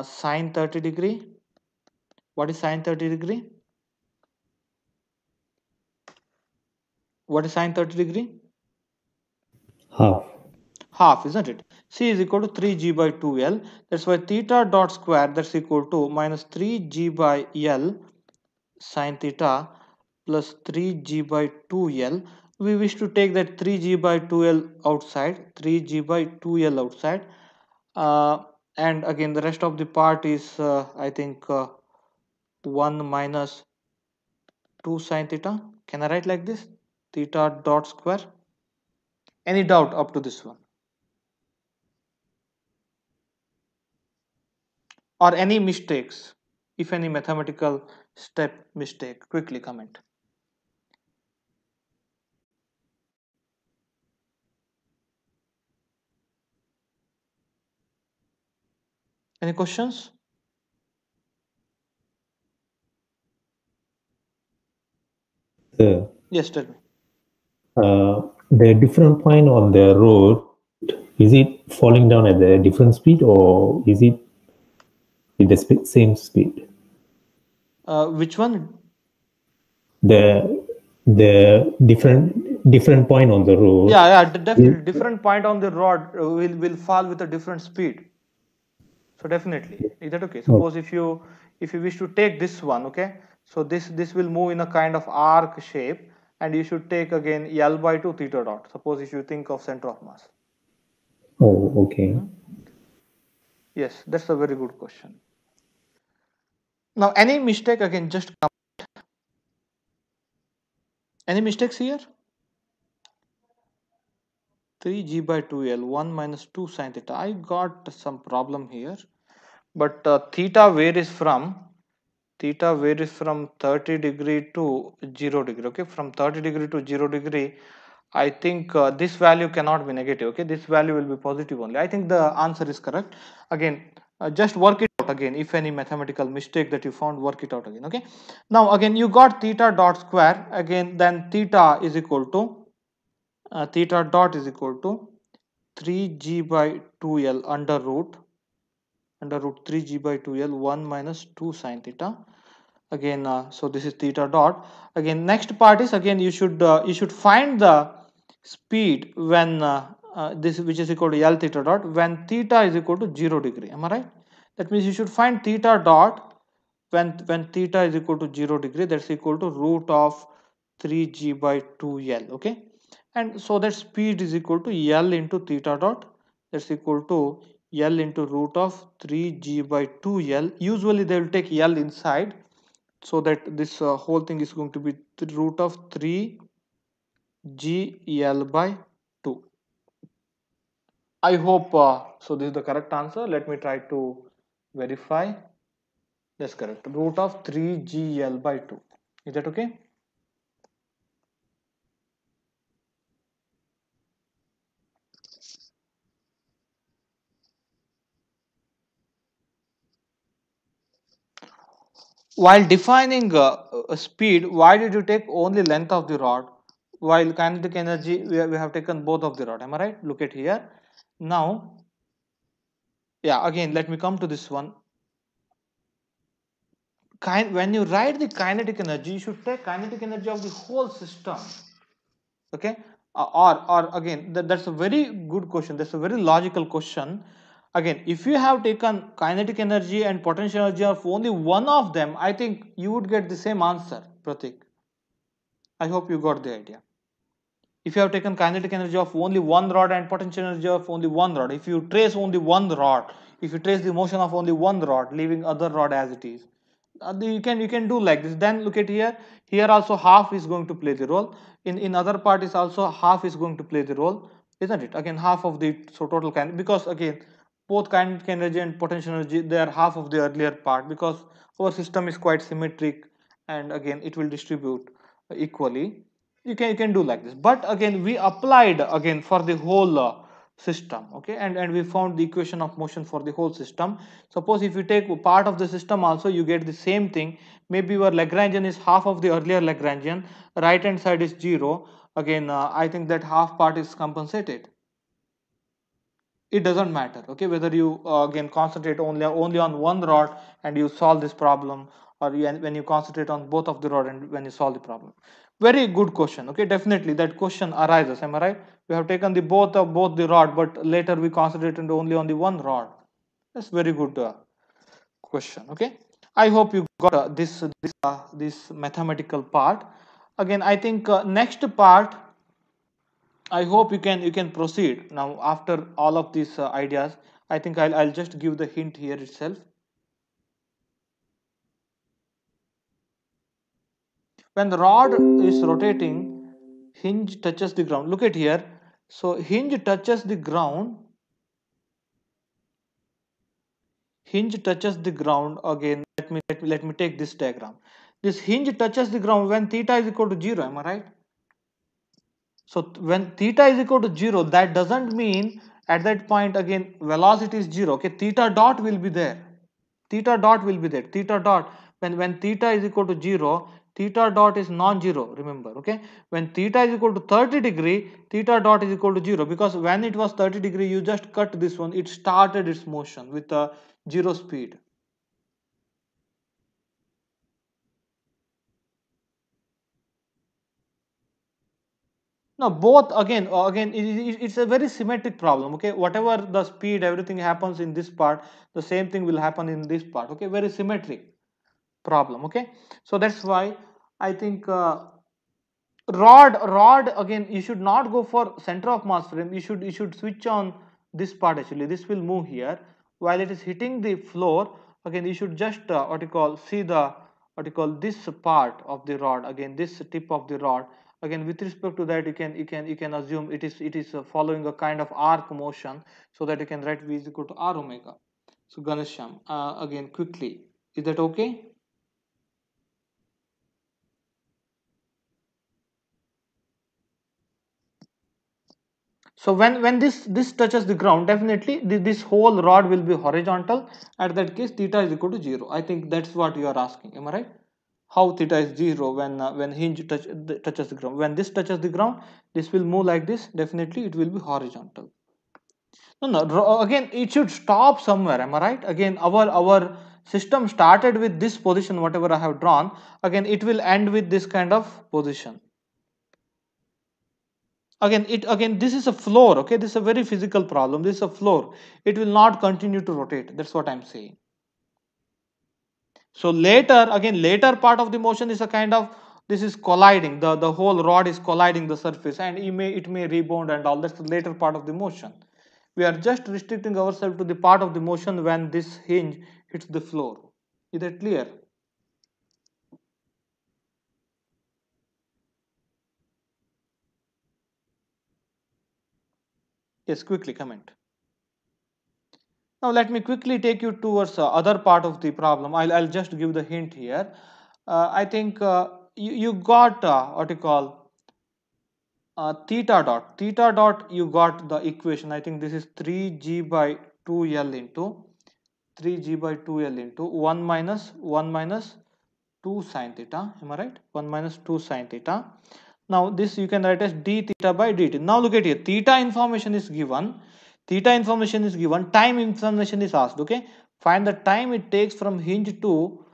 S1: sine 30 degree. What is sine 30 degree? What is sine 30 degree?
S4: Half.
S1: Half, isn't it? C is equal to 3g by 2l. That's why theta dot square, that's equal to minus 3g by l sine theta plus 3g by 2l. We wish to take that 3g by 2l outside, 3g by 2l outside, and again the rest of the part is I think 1 minus 2 sine theta. Can I write like this? Theta dot square. Any doubt up to this one? Or any mistakes? If any mathematical step mistake, quickly comment. Any questions?
S4: The
S1: Yes, tell me.
S4: the different point on the road, is it falling down at a different speed or is it with the same speed?
S1: Which one?
S4: The different point on the road.
S1: Yeah, definitely. Different point on the rod will fall with a different speed. So definitely, is that okay? Suppose if you wish to take this one, okay, so this will move in a kind of arc shape, and you should take again L by 2 theta dot. Suppose if you think of center of mass.
S4: Oh, okay.
S1: Yes, that's a very good question. Now, any mistake again, just come. Any mistakes here? 3g by 2l 1 minus 2 sine theta. I got some problem here, but theta varies from 30 degree to 0 degree. Okay, from 30 degree to 0 degree, I think this value cannot be negative. Okay, this value will be positive only. I think the answer is correct. Again, just work it out again. If any mathematical mistake that you found, work it out again. Okay, now again you got theta dot square. Again, then theta is equal to theta dot is equal to 3g by 2l under root 3g by 2l 1 minus 2 sine theta. Again, so this is theta dot. Again, next part is again you should find the speed when this, which is equal to L theta dot, when theta is equal to 0 degree. Am I right? That means you should find theta dot when theta is equal to 0 degree. That's equal to root of 3g by 2l. Okay, and so that speed is equal to L into theta dot. That's equal to L into root of 3g by 2l. Usually they will take L inside, so that this whole thing is going to be the root of 3 gl by 2. I hope so this is the correct answer. Let me try to verify. That's correct, root of 3 gl by 2. Is that okay? While defining speed, why did you take only length of the rod? While kinetic energy, we have taken both of the rod. Am I right? Look at here. Now, yeah, again, let me come to this one. When you write the kinetic energy, you should take kinetic energy of the whole system. Okay? Or again, that's a very good question. That's a very logical question. Again, if you have taken kinetic energy and potential energy of only one of them, I think you would get the same answer, Pratik. I hope you got the idea. If you have taken kinetic energy of only one rod and potential energy of only one rod, if you trace only one rod, if you trace the motion of only one rod, leaving other rod as it is, you can do like this. Then look at here. Here also half is going to play the role. In other part is also half is going to play the role, isn't it? Again, half of the so total can, because again both kinetic energy and potential energy, they are half of the earlier part, because our system is quite symmetric, and again it will distribute equally. You can do like this, but again we applied again for the whole system. Okay, and we found the equation of motion for the whole system. Suppose if you take part of the system also, you get the same thing. Maybe your Lagrangian is half of the earlier Lagrangian, right hand side is 0. Again, I think that half part is compensated. It doesn't matter, okay, whether you again concentrate only on one rod and you solve this problem, or when you concentrate on both of the rod and when you solve the problem. Very good question. Okay, definitely that question arises. Am I right? We have taken the both the rod, but later we concentrated only on the one rod. That's very good question. Okay, I hope you got this mathematical part. Again, I think next part, I hope you can proceed now after all of these ideas. I think I'll just give the hint here itself. When the rod is rotating, hinge touches the ground. Look at here. So hinge touches the ground. Hinge touches the ground. Again, let me take this diagram. This hinge touches the ground when theta is equal to 0. Am I right? So when theta is equal to 0, that doesn't mean At that point again velocity is 0. Okay, theta dot will be there. Theta dot will be there. Theta dot, when theta is equal to 0, theta dot is non-zero, remember. Okay, when theta is equal to 30 degree, theta dot is equal to 0, because when it was 30 degree you just cut this one, it started its motion with a 0 speed. No, both again, it's a very symmetric problem. Okay, whatever the speed, everything happens in this part, the same thing will happen in this part. Okay, very symmetric problem. Okay, so that's why I think rod again, you should not go for center of mass frame. You should switch on this part. Actually, this will move here while it is hitting the floor. Again, you should just what you call, see the what you call, this part of the rod, again this tip of the rod. Again, with respect to that, you can assume it is following a kind of arc motion, so that you can write v is equal to r omega. So Ganesham, again quickly, is that okay? So when this touches the ground, definitely this whole rod will be horizontal. At that case, theta is equal to 0. I think that's what you are asking. Am I right? How theta is 0 when hinge touches the ground? When this touches the ground, this will move like this. Definitely, it will be horizontal. No. Again, it should stop somewhere. Am I right? Again, our system started with this position, whatever I have drawn. Again, it will end with this kind of position. Again, this is a floor. Okay, this is a very physical problem. This is a floor. It will not continue to rotate. That's what I'm saying. So later part of the motion is a kind of, this is colliding, the whole rod is colliding the surface, and it may rebound and all. That's the later part of the motion. We are just restricting ourselves to the part of the motion when this hinge hits the floor. Is that clear? Yes, quickly comment. Now let me quickly take you towards other part of the problem. I'll just give the hint here. I think you got what you call theta dot. Theta dot, you got the equation. I think this is 3g by 2l into 3g by 2l into 1 minus 2 sine theta. Am I right? 1 minus 2 sine theta. Now this you can write as d theta by dt. Now look at here. Theta information is given. Theta information is given. Time information is asked. Okay. Find the time it takes from hinge to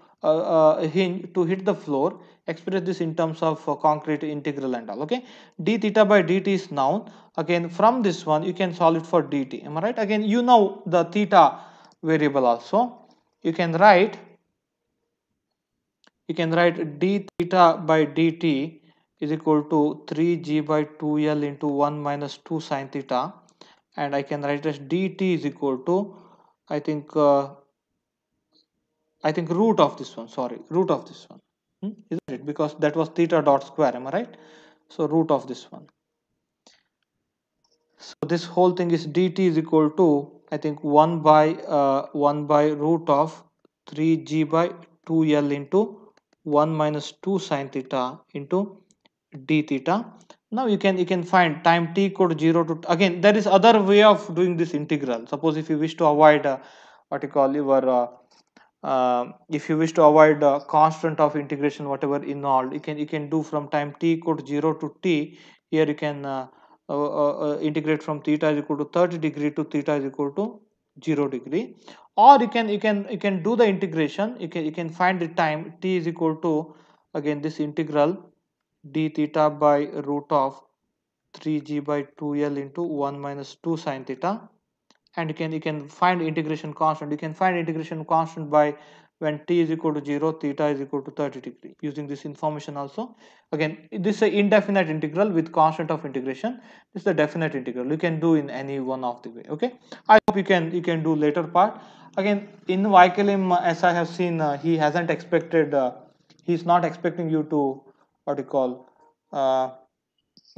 S1: hinge to hit the floor. Express this in terms of concrete integral and all. Okay. D theta by dt is known. Again, from this one you can solve it for dt. Am I right? Again, you know the theta variable also. You can write d theta by dt is equal to 3g by 2l into 1 minus 2 sine theta, and I can write as dt is equal to, I think root of this one. Sorry, root of this one. Isn't it? Because that was theta dot square. Am I right? So root of this one. So this whole thing is dt is equal to, I think 1 by root of 3g by 2l into 1 minus 2 sine theta into d theta. Now you can find time t equal to 0 to, again there is other way of doing this integral. Suppose if you wish to avoid what you call your if you wish to avoid constant of integration whatever involved, you can do from time t equal to 0 to t. Here you can integrate from theta is equal to 30 degree to theta is equal to 0 degree, or you can do the integration. You can find the time t is equal to, again this integral d theta by root of 3g by 2l into 1 minus 2 sine theta, and you can find integration constant. You can find integration constant by when t is equal to 0, theta is equal to 30 degree, using this information also. Again, this is an indefinite integral with constant of integration. This is a definite integral. You can do in any one of the way. Okay, I hope you can do later part. Again, in Vaikelim, as I have seen, he hasn't expected, he's not expecting you to what you call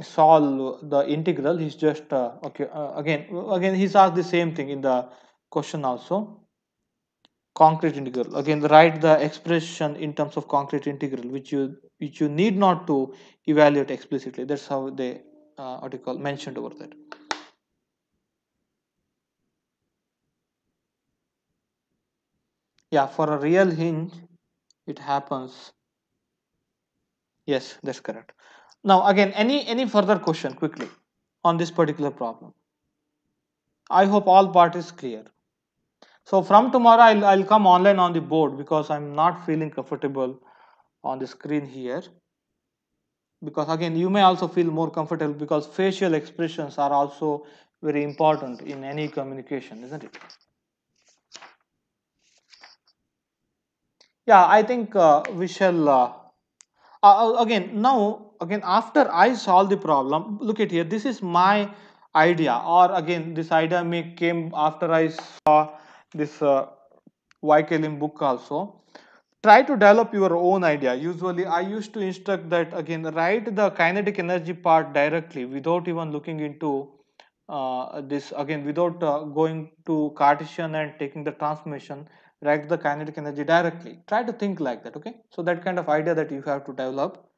S1: solve the integral. He's just okay, again he's asked the same thing in the question also. Concrete integral, again write the expression in terms of concrete integral, which you need not to evaluate explicitly. That's how they what you call mentioned over there. Yeah, for a real hinge, it happens. Yes, that's correct. Now again, any further question quickly on this particular problem? I hope all part is clear. So from tomorrow, I'll come online on the board because I'm not feeling comfortable on the screen here. Because again, you may also feel more comfortable because facial expressions are also very important in any communication, isn't it? Yeah, I think we shall. Again, now, again, after I solve the problem, look at here. This is my idea, or again, this idea may came after I saw this Wykelim book also. Try to develop your own idea. Usually, I used to instruct that again, write the kinetic energy part directly without even looking into this again, without going to Cartesian and taking the transformation. Write the kinetic energy directly. Try to think like that. Okay, so that kind of idea that you have to develop.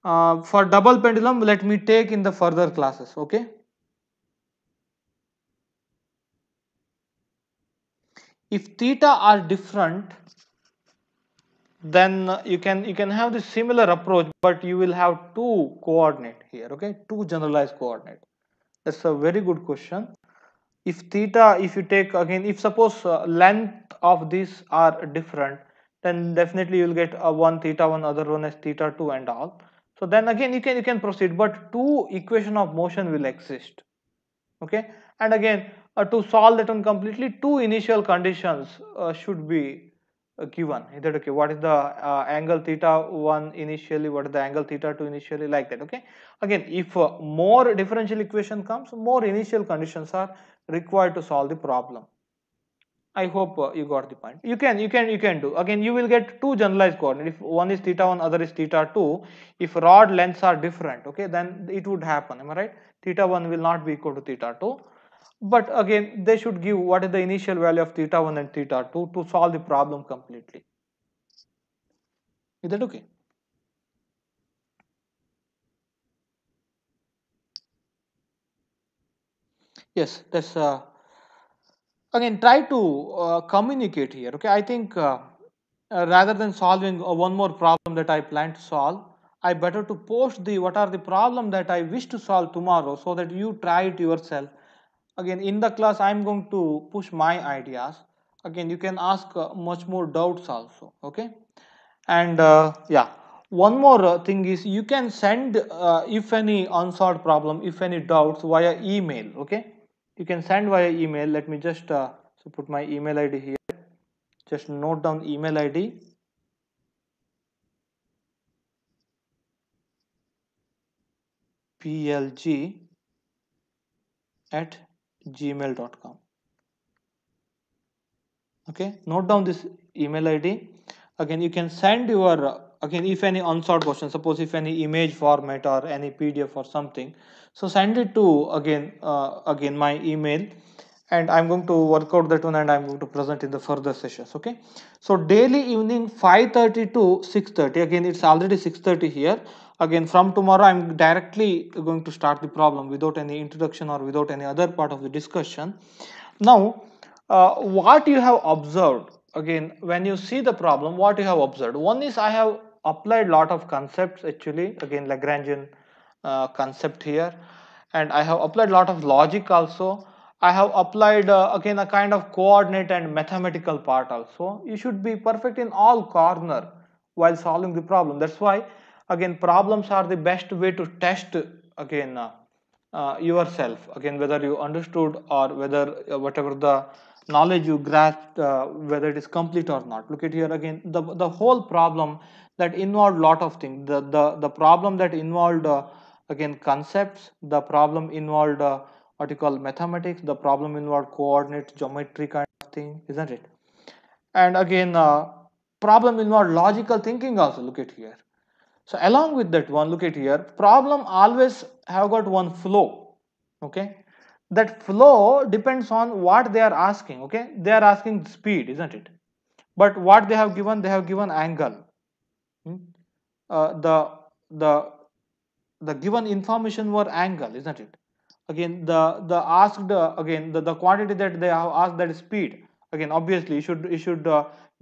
S1: For double pendulum, let me take in the further classes. Okay. If theta are different, then you can have the similar approach, but you will have two coordinate here. Okay, two generalized coordinate. That's a very good question. If theta, if you take again, if suppose length of these are different, then definitely you will get one theta one, other one as theta 2 and all. So then again you can proceed, but two equation of motion will exist. Okay, and again to solve that one completely, two initial conditions should be given. Is that okay? What is the angle theta 1 initially, what is the angle theta 2 initially, like that. Okay, again, if more differential equation comes, more initial conditions are required to solve the problem. I hope you got the point. You can do again. You will get two generalized coordinates. If one is theta one, other is theta two. If rod lengths are different, okay, then it would happen. Am I right? Theta one will not be equal to theta two. But again, they should give what is the initial value of theta one and theta two to solve the problem completely. Is that okay? Yes, that's again, try to communicate here. Okay, I think rather than solving one more problem that I plan to solve, I better to post the what are the problem that I wish to solve tomorrow, so that you try it yourself. Again, in the class I'm going to push my ideas. Again, you can ask much more doubts also. Okay, and yeah, one more thing is, you can send if any unsolved problem, if any doubts, via email. Okay, you can send via email. Let me just so put my email id here. Just note down email id: plg@gmail.com. Okay, note down this email id. Again, you can send your again, if any unsolved question, suppose if any image format or any pdf or something, so send it to again my email, and I'm going to work out that one, and I'm going to present in the further sessions. Okay, so daily evening 5:30 to 6:30. Again, it's already 6:30 here. Again, from tomorrow I'm directly going to start the problem without any introduction or without any other part of the discussion. Now what you have observed, again, when you see the problem, what you have observed, one is I have applied lot of concepts, actually, again, Lagrangian concept here, and I have applied lot of logic also. I have applied again a kind of coordinate and mathematical part also. You should be perfect in all corner while solving the problem. That's why again, problems are the best way to test again yourself, again, whether you understood or whether whatever the knowledge you grasped, whether it is complete or not. Look at here again, the whole problem that involved lot of things. The problem that involved again concepts, the problem involved what you call mathematics, the problem involved coordinate geometry kind of thing, isn't it? And again, problem involved logical thinking also. Look at here. So along with that one, look at here, problem always have got one flow. Okay, that flow depends on what they are asking. Okay, they are asking speed, isn't it? But what they have given, they have given angle. Hmm? Uh, the the the given information were angle, isn't it? Again, the asked again, the quantity that they have asked, that is speed. Again, obviously, you should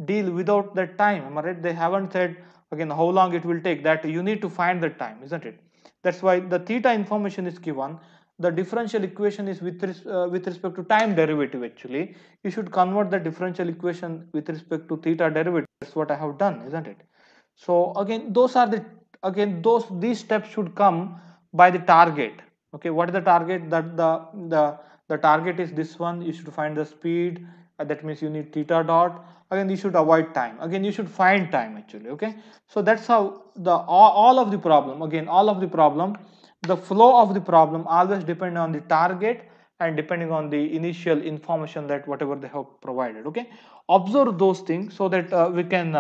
S1: deal without that time. Am I right? They haven't said again how long it will take. That you need to find the time, isn't it? That's why the theta information is given. The differential equation is with respect to time derivative. Actually, you should convert the differential equation with respect to theta derivative. That's what I have done, isn't it? So again, these steps should come by the target. Okay, what is the target? That the target is this one. You should find the speed. That means you need theta dot. Again, you should avoid time. Again, you should find time actually. Okay, so that's how all of the problem. Again, all of the problem, the flow of the problem always depend on the target and depending on the initial information that whatever they have provided. Okay, observe those things so that we can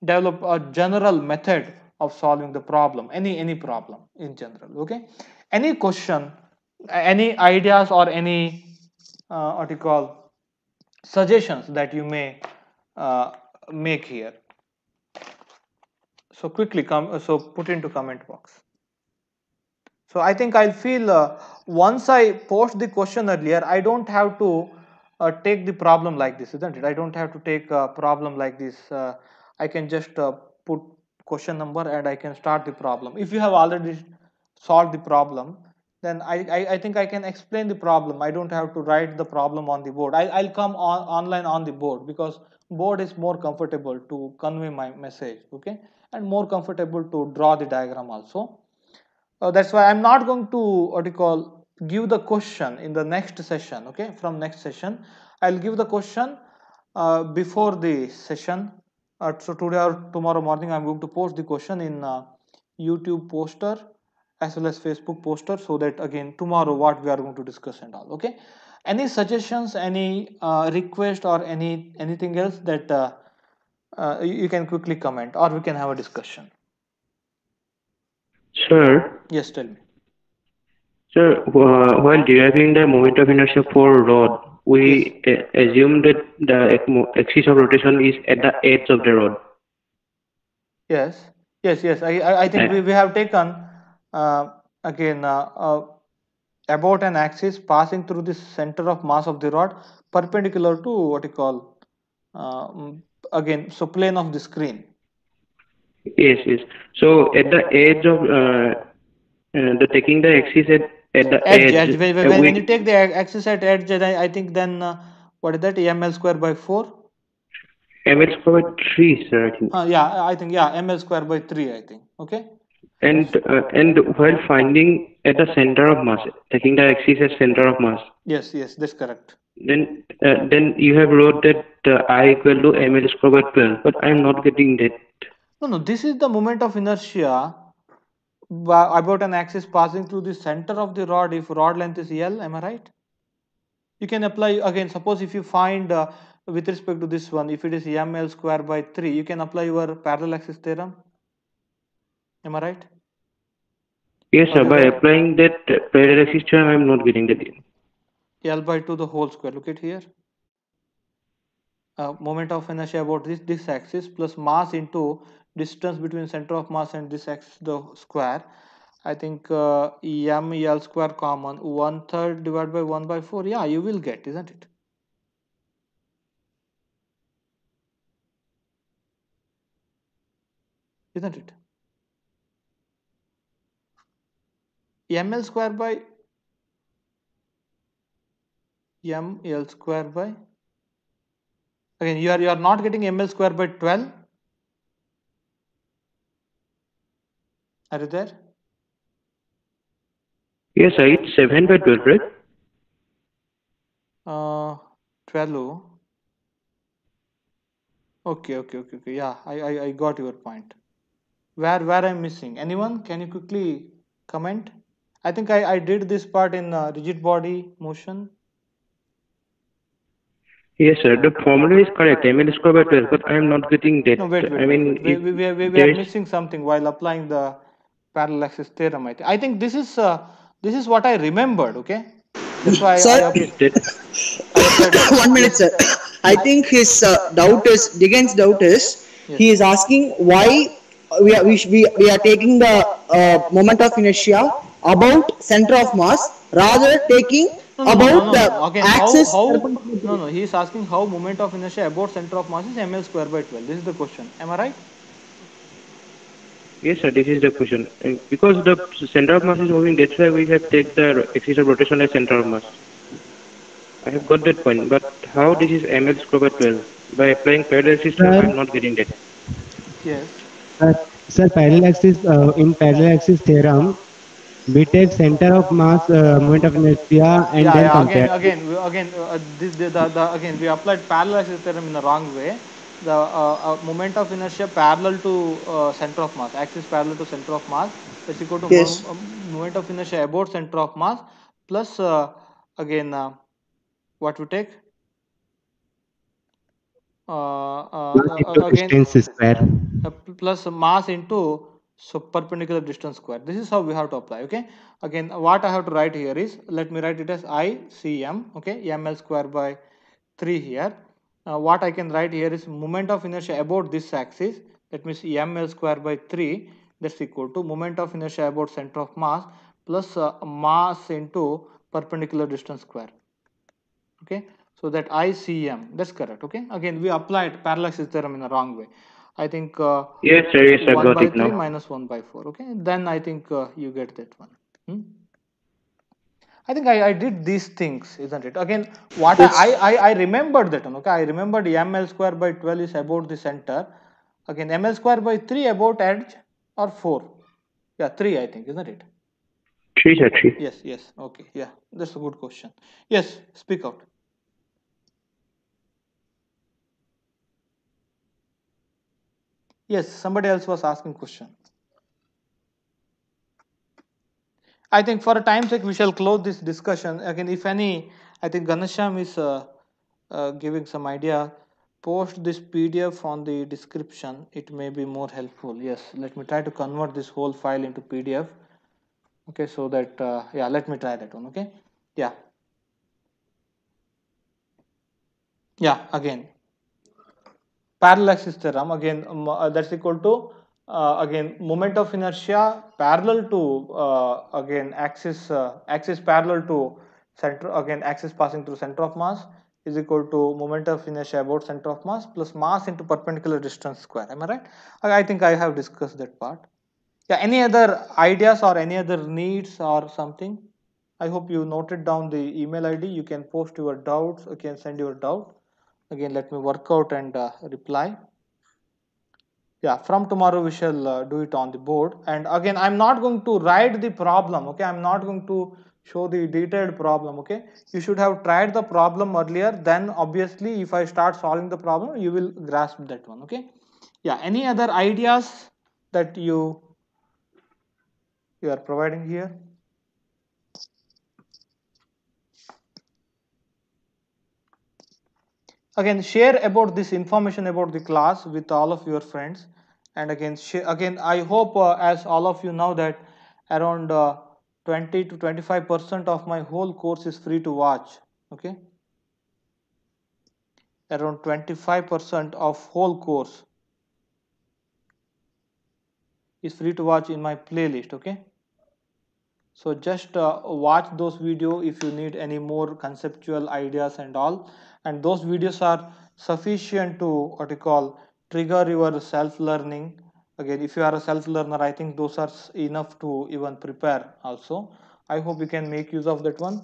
S1: develop a general method of solving the problem, any problem in general. Okay, any question, any ideas or any what you call suggestions that you may make here, so quickly put into comment box. So I think I'll feel once I post the question earlier, I don't have to take the problem like this, isn't it? I don't have to take a problem like this. I can just put question number and I can start the problem. If you have already solved the problem, then I think I can explain the problem. I don't have to write the problem on the board. I'll come online on the board because board is more comfortable to convey my message, okay, and more comfortable to draw the diagram also. That's why I'm not going to give the question in the next session. Okay, from next session I'll give the question before the session. So today or tomorrow morning I'm going to post the question in YouTube poster as well as Facebook poster, so that again tomorrow what we are going to discuss and all. Okay, any suggestions, any request or anything else that you can quickly comment or we can have a discussion.
S5: Sir.
S1: Yes, tell me.
S5: Sir, while deriving the moment of inertia for rod, we assume that the axis of rotation is at the edge of the rod.
S1: Yes. I think we have taken about an axis passing through the center of mass of the rod, perpendicular to so plane of the screen.
S5: Yes. So at the edge of taking the axis at the edge.
S1: When you take the axis at edge, I think then what is that? ml square by 4.
S5: ml square by 3, sir. I think.
S1: ml square by 3. I think. Okay.
S5: And while finding at the center of mass, taking the axis as center of mass.
S1: Yes, that's correct.
S5: Then you have wrote that I equal to ml square by 12, but I am not getting that.
S1: No, this is the moment of inertia about an axis passing through the center of the rod if rod length is L. Am I right? You can apply again. Suppose if you find with respect to this one, if it is ml square by 3, you can apply your parallel axis theorem. Am I right?
S5: Yes, sir. By applying that parallel axis theorem, I am not getting that.
S1: L by 2 the whole square. Look at here. Moment of inertia about this axis plus mass into distance between center of mass and this axis the square. I think L square common 1/3 divided by 1/4. Yeah, you will get, isn't it? Isn't it? ml square by ml square by, again you are not getting ml square by 12. Are you there?
S5: Yes, sir. It's 7 by 12, right?
S1: 12. Okay. Yeah, I got your point. Where I'm missing? Anyone? Can you quickly comment? I think I did this part in rigid body motion.
S5: Yes, sir. The formula is correct. ml square by 12, but I am not getting that.
S1: No, wait.
S5: I mean,
S1: we are missing something while applying the parallel axis theorem. I think this is what I remembered. Okay. That's why
S3: sir, 1 minute, sir. I think his Digant's doubt is, yes. He is asking why we are taking the moment of inertia about center of mass rather taking about the
S1: Again,
S3: axis
S1: how
S3: perpendicular.
S1: no, he is asking how moment of inertia about center of mass is ml square by 12. This is the question. Am I right?
S5: Yes, sir, this is the question. Because the center of mass is moving, that's why we have take the axis of rotation as center of mass. I have got that point, but how this is ml square by 12? By applying parallel system, I am
S6: Sir,
S5: not getting that.
S1: Yes.
S6: sir, parallel axis in parallel axis theorem, we take center of mass, moment of inertia, and
S1: Yeah,
S6: then
S1: yeah.
S6: compare.
S1: Again, we applied parallel axis theorem in the wrong way. The moment of inertia parallel to center of mass, axis parallel to center of mass, is equal to
S3: Yes.
S1: moment of inertia about center of mass plus again what we take
S6: Mass into
S1: again
S6: distance square.
S1: plus mass into so perpendicular distance square. This is how we have to apply. Okay, again what I have to write here is, let me write it as ICM. Okay, ml square by 3 here. What I can write here is moment of inertia about this axis, that means ml square by 3, that's equal to moment of inertia about center of mass plus mass into perpendicular distance square. Okay, so that ICM, that's correct. Okay, again we applied parallel axis theorem in a wrong way. I think
S5: Yes, I've
S1: 1
S5: got
S1: by
S5: it
S1: 3
S5: now.
S1: minus 1 by 4. Okay, then I think you get that one. I think I did these things, isn't it? Again, what
S3: Yes.
S1: I remembered that one. Okay, I remembered ml square by 12 is about the center. Again, ml square by 3 about edge, or 4. Yeah, 3 I think, isn't it?
S5: 3, sir, 3.
S1: Yes. Okay, yeah, that's a good question. Yes, speak out. Yes, somebody else was asking question. I think for a time sake we shall close this discussion. Again, if any, I think Ganesham is giving some idea. Post this PDF on the description. It may be more helpful. Yes, let me try to convert this whole file into PDF. Okay, so that yeah, let me try that one. Okay, yeah. Again, parallel axis theorem. Again, that's equal to again moment of inertia parallel to again axis parallel to center, again axis passing through center of mass, is equal to moment of inertia about center of mass plus mass into perpendicular distance square. Am I right? I think I have discussed that part. Yeah, any other ideas or any other needs or something? I hope you noted down the email ID. You can post your doubts, you can send your doubt. Again, let me work out and reply. Yeah, from tomorrow we shall do it on the board. And again, I'm not going to write the problem. Okay, I'm not going to show the detailed problem. Okay, you should have tried the problem earlier, then obviously if I start solving the problem you will grasp that one. Okay, yeah, any other ideas that you are providing here? Again, share about this information about the class with all of your friends. And again, again I hope as all of you know that around 20 to 25% of my whole course is free to watch. Okay, around 25% of whole course is free to watch in my playlist. Okay, so just watch those videos if you need any more conceptual ideas and all, and those videos are sufficient to what you call trigger your self learning. Again, if you are a self learner, I think those are enough to even prepare also. I hope you can make use of that one.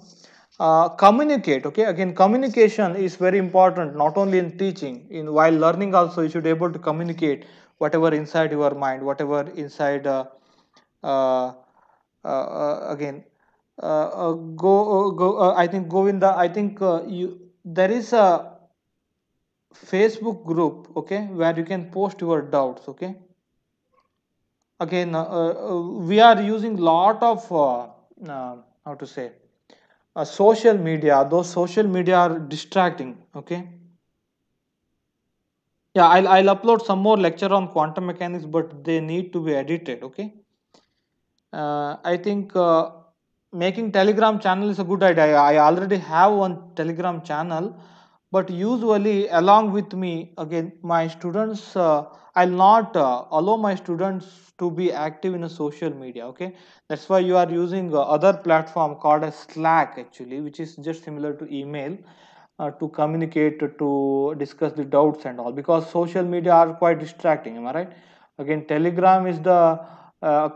S1: Communicate. Okay, again communication is very important, not only in teaching, in while learning also you should be able to communicate whatever inside your mind, whatever inside uh, again I think Govinda, I think you there is a Facebook group, okay, where you can post your doubts. Okay, again we are using lot of how to say social media. Those social media are distracting. Okay, yeah, I'll upload some more lecture on quantum mechanics, but they need to be edited. Okay, I think making Telegram channel is a good idea. I already have one Telegram channel, but usually along with me, again, my students, I'll not allow my students to be active in a social media. Okay, that's why you are using other platform called as Slack actually, which is just similar to email, to communicate, to discuss the doubts and all, because social media are quite distracting, am I right? Again, Telegram is the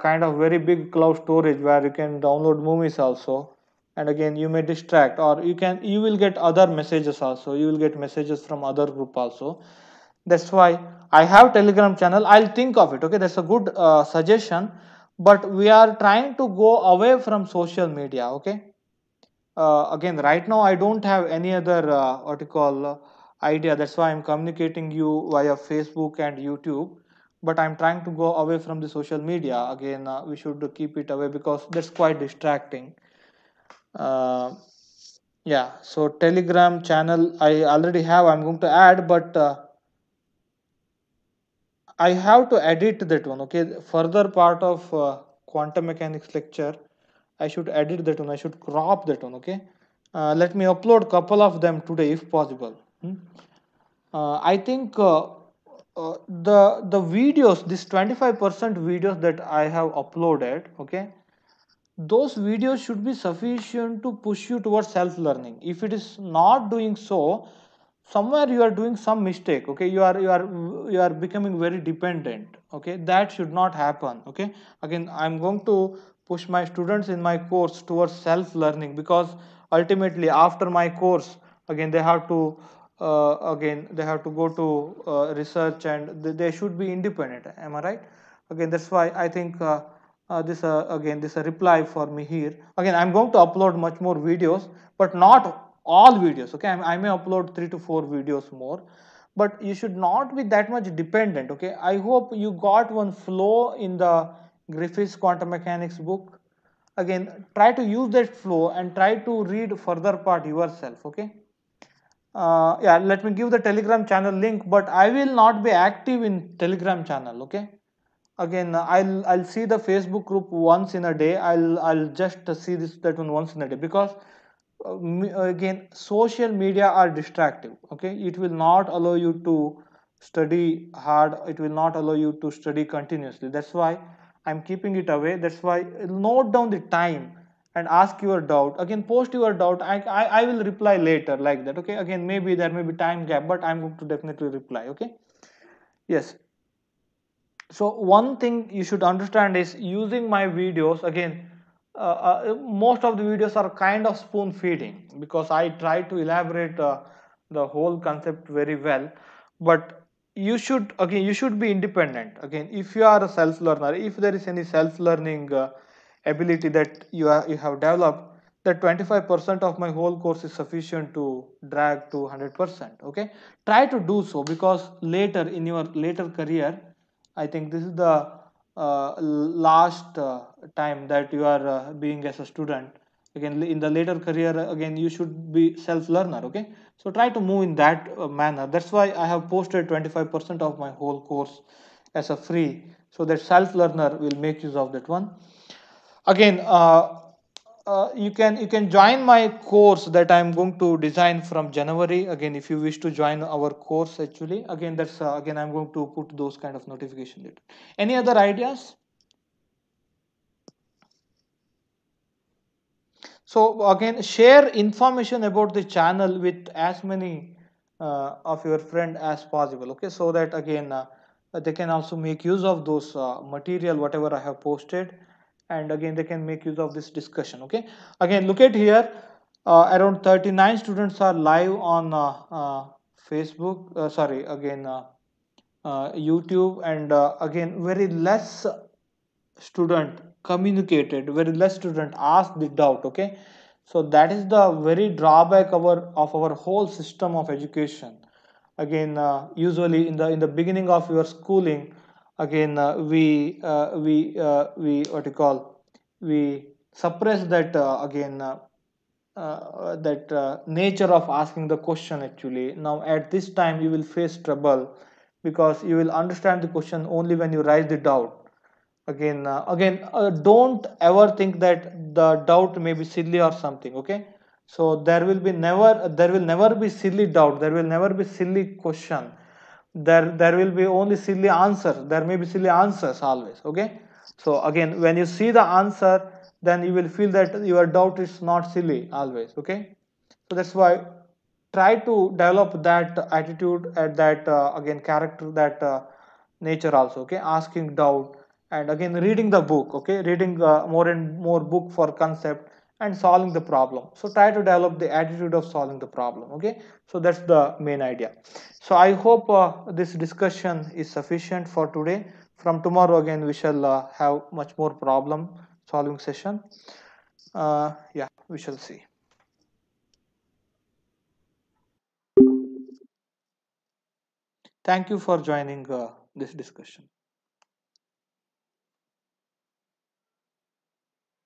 S1: kind of very big cloud storage where you can download movies also, and again you may distract, or you will get other messages also, you will get messages from other group also. That's why I have Telegram channel. I'll think of it. Okay, that's a good suggestion, but we are trying to go away from social media. Okay, again, right now I don't have any other what you call idea. That's why I'm communicating you via Facebook and YouTube, but I'm trying to go away from the social media. Again, we should keep it away because that's quite distracting. uh, yeah, so Telegram channel I already have, I'm going to add, but I have to edit that one. Okay, further part of quantum mechanics lecture, I should edit that one, I should crop that one. Okay, let me upload couple of them today if possible. I think the videos, this 25% videos that I have uploaded, okay, those videos should be sufficient to push you towards self learning. If it is not doing so, somewhere you are doing some mistake. Okay, you are becoming very dependent. Okay, that should not happen. Okay, again, I'm going to push my students in my course towards self learning, because ultimately after my course, again they have to go to research, and they should be independent, am I right? Again, that's why I think this again this a reply for me here. Again, I'm going to upload much more videos, but not all videos. Okay, I may upload 3 to 4 videos more, but you should not be that much dependent. Okay, I hope you got one flow in the Griffith's quantum mechanics book. Again, try to use that flow and try to read further part yourself. Okay, yeah, let me give the Telegram channel link, but I will not be active in Telegram channel. Okay, again, I'll see the Facebook group once in a day. I'll just see this that one once in a day, because again, social media are distractive. Okay, it will not allow you to study hard, it will not allow you to study continuously. That's why I'm keeping it away. That's why note down the time and ask your doubt. Again, post your doubt. I will reply later, like that. Okay, again, maybe there may be time gap, but I'm going to definitely reply. Okay, yes. So one thing you should understand is, using my videos, again, most of the videos are kind of spoon feeding, because I try to elaborate the whole concept very well. But you should be independent. Again, if you are a self learner, if there is any self learning ability that you have developed, that 25% of my whole course is sufficient to drag to 100%. Okay, try to do so, because later in your later career, I think this is the last time that you are being as a student. Again, in the later career, again, you should be self learner. Okay, so try to move in that manner. That's why I have posted 25% of my whole course as a free, so that self learner will make use of that one. Again, you can join my course that I'm going to design from January. Again, if you wish to join our course, actually, again, that's again, I'm going to put those kind of notification later. Any other ideas? So again, share information about the channel with as many of your friend as possible. Okay, so that again they can also make use of those material whatever I have posted, and again they can make use of this discussion. Okay, again, look at here, around 39 students are live on Facebook. Sorry, again, YouTube, and again, very less student communicated, very less student asked the doubt. Okay, so that is the very drawback of our whole system of education. Again, usually in the beginning of your schooling, again, we what you call, we suppress that that nature of asking the question. Actually, now at this time you will face trouble, because you will understand the question only when you raise the doubt. Again, don't ever think that the doubt may be silly or something. Okay, So there will never be silly doubt, there will never be silly question, there will be only silly answers, there may be silly answers always. Okay, so again, when you see the answer, then you will feel that your doubt is not silly always. Okay, so that's why try to develop that attitude and that again character, that nature also. Okay, asking doubt, and again reading the book. Okay, reading more and more book for concept and solving the problem. So try to develop the attitude of solving the problem. Okay, so that's the main idea. So I hope this discussion is sufficient for today. From tomorrow again we shall have much more problem solving session. Yeah, we shall see. Thank you for joining this discussion.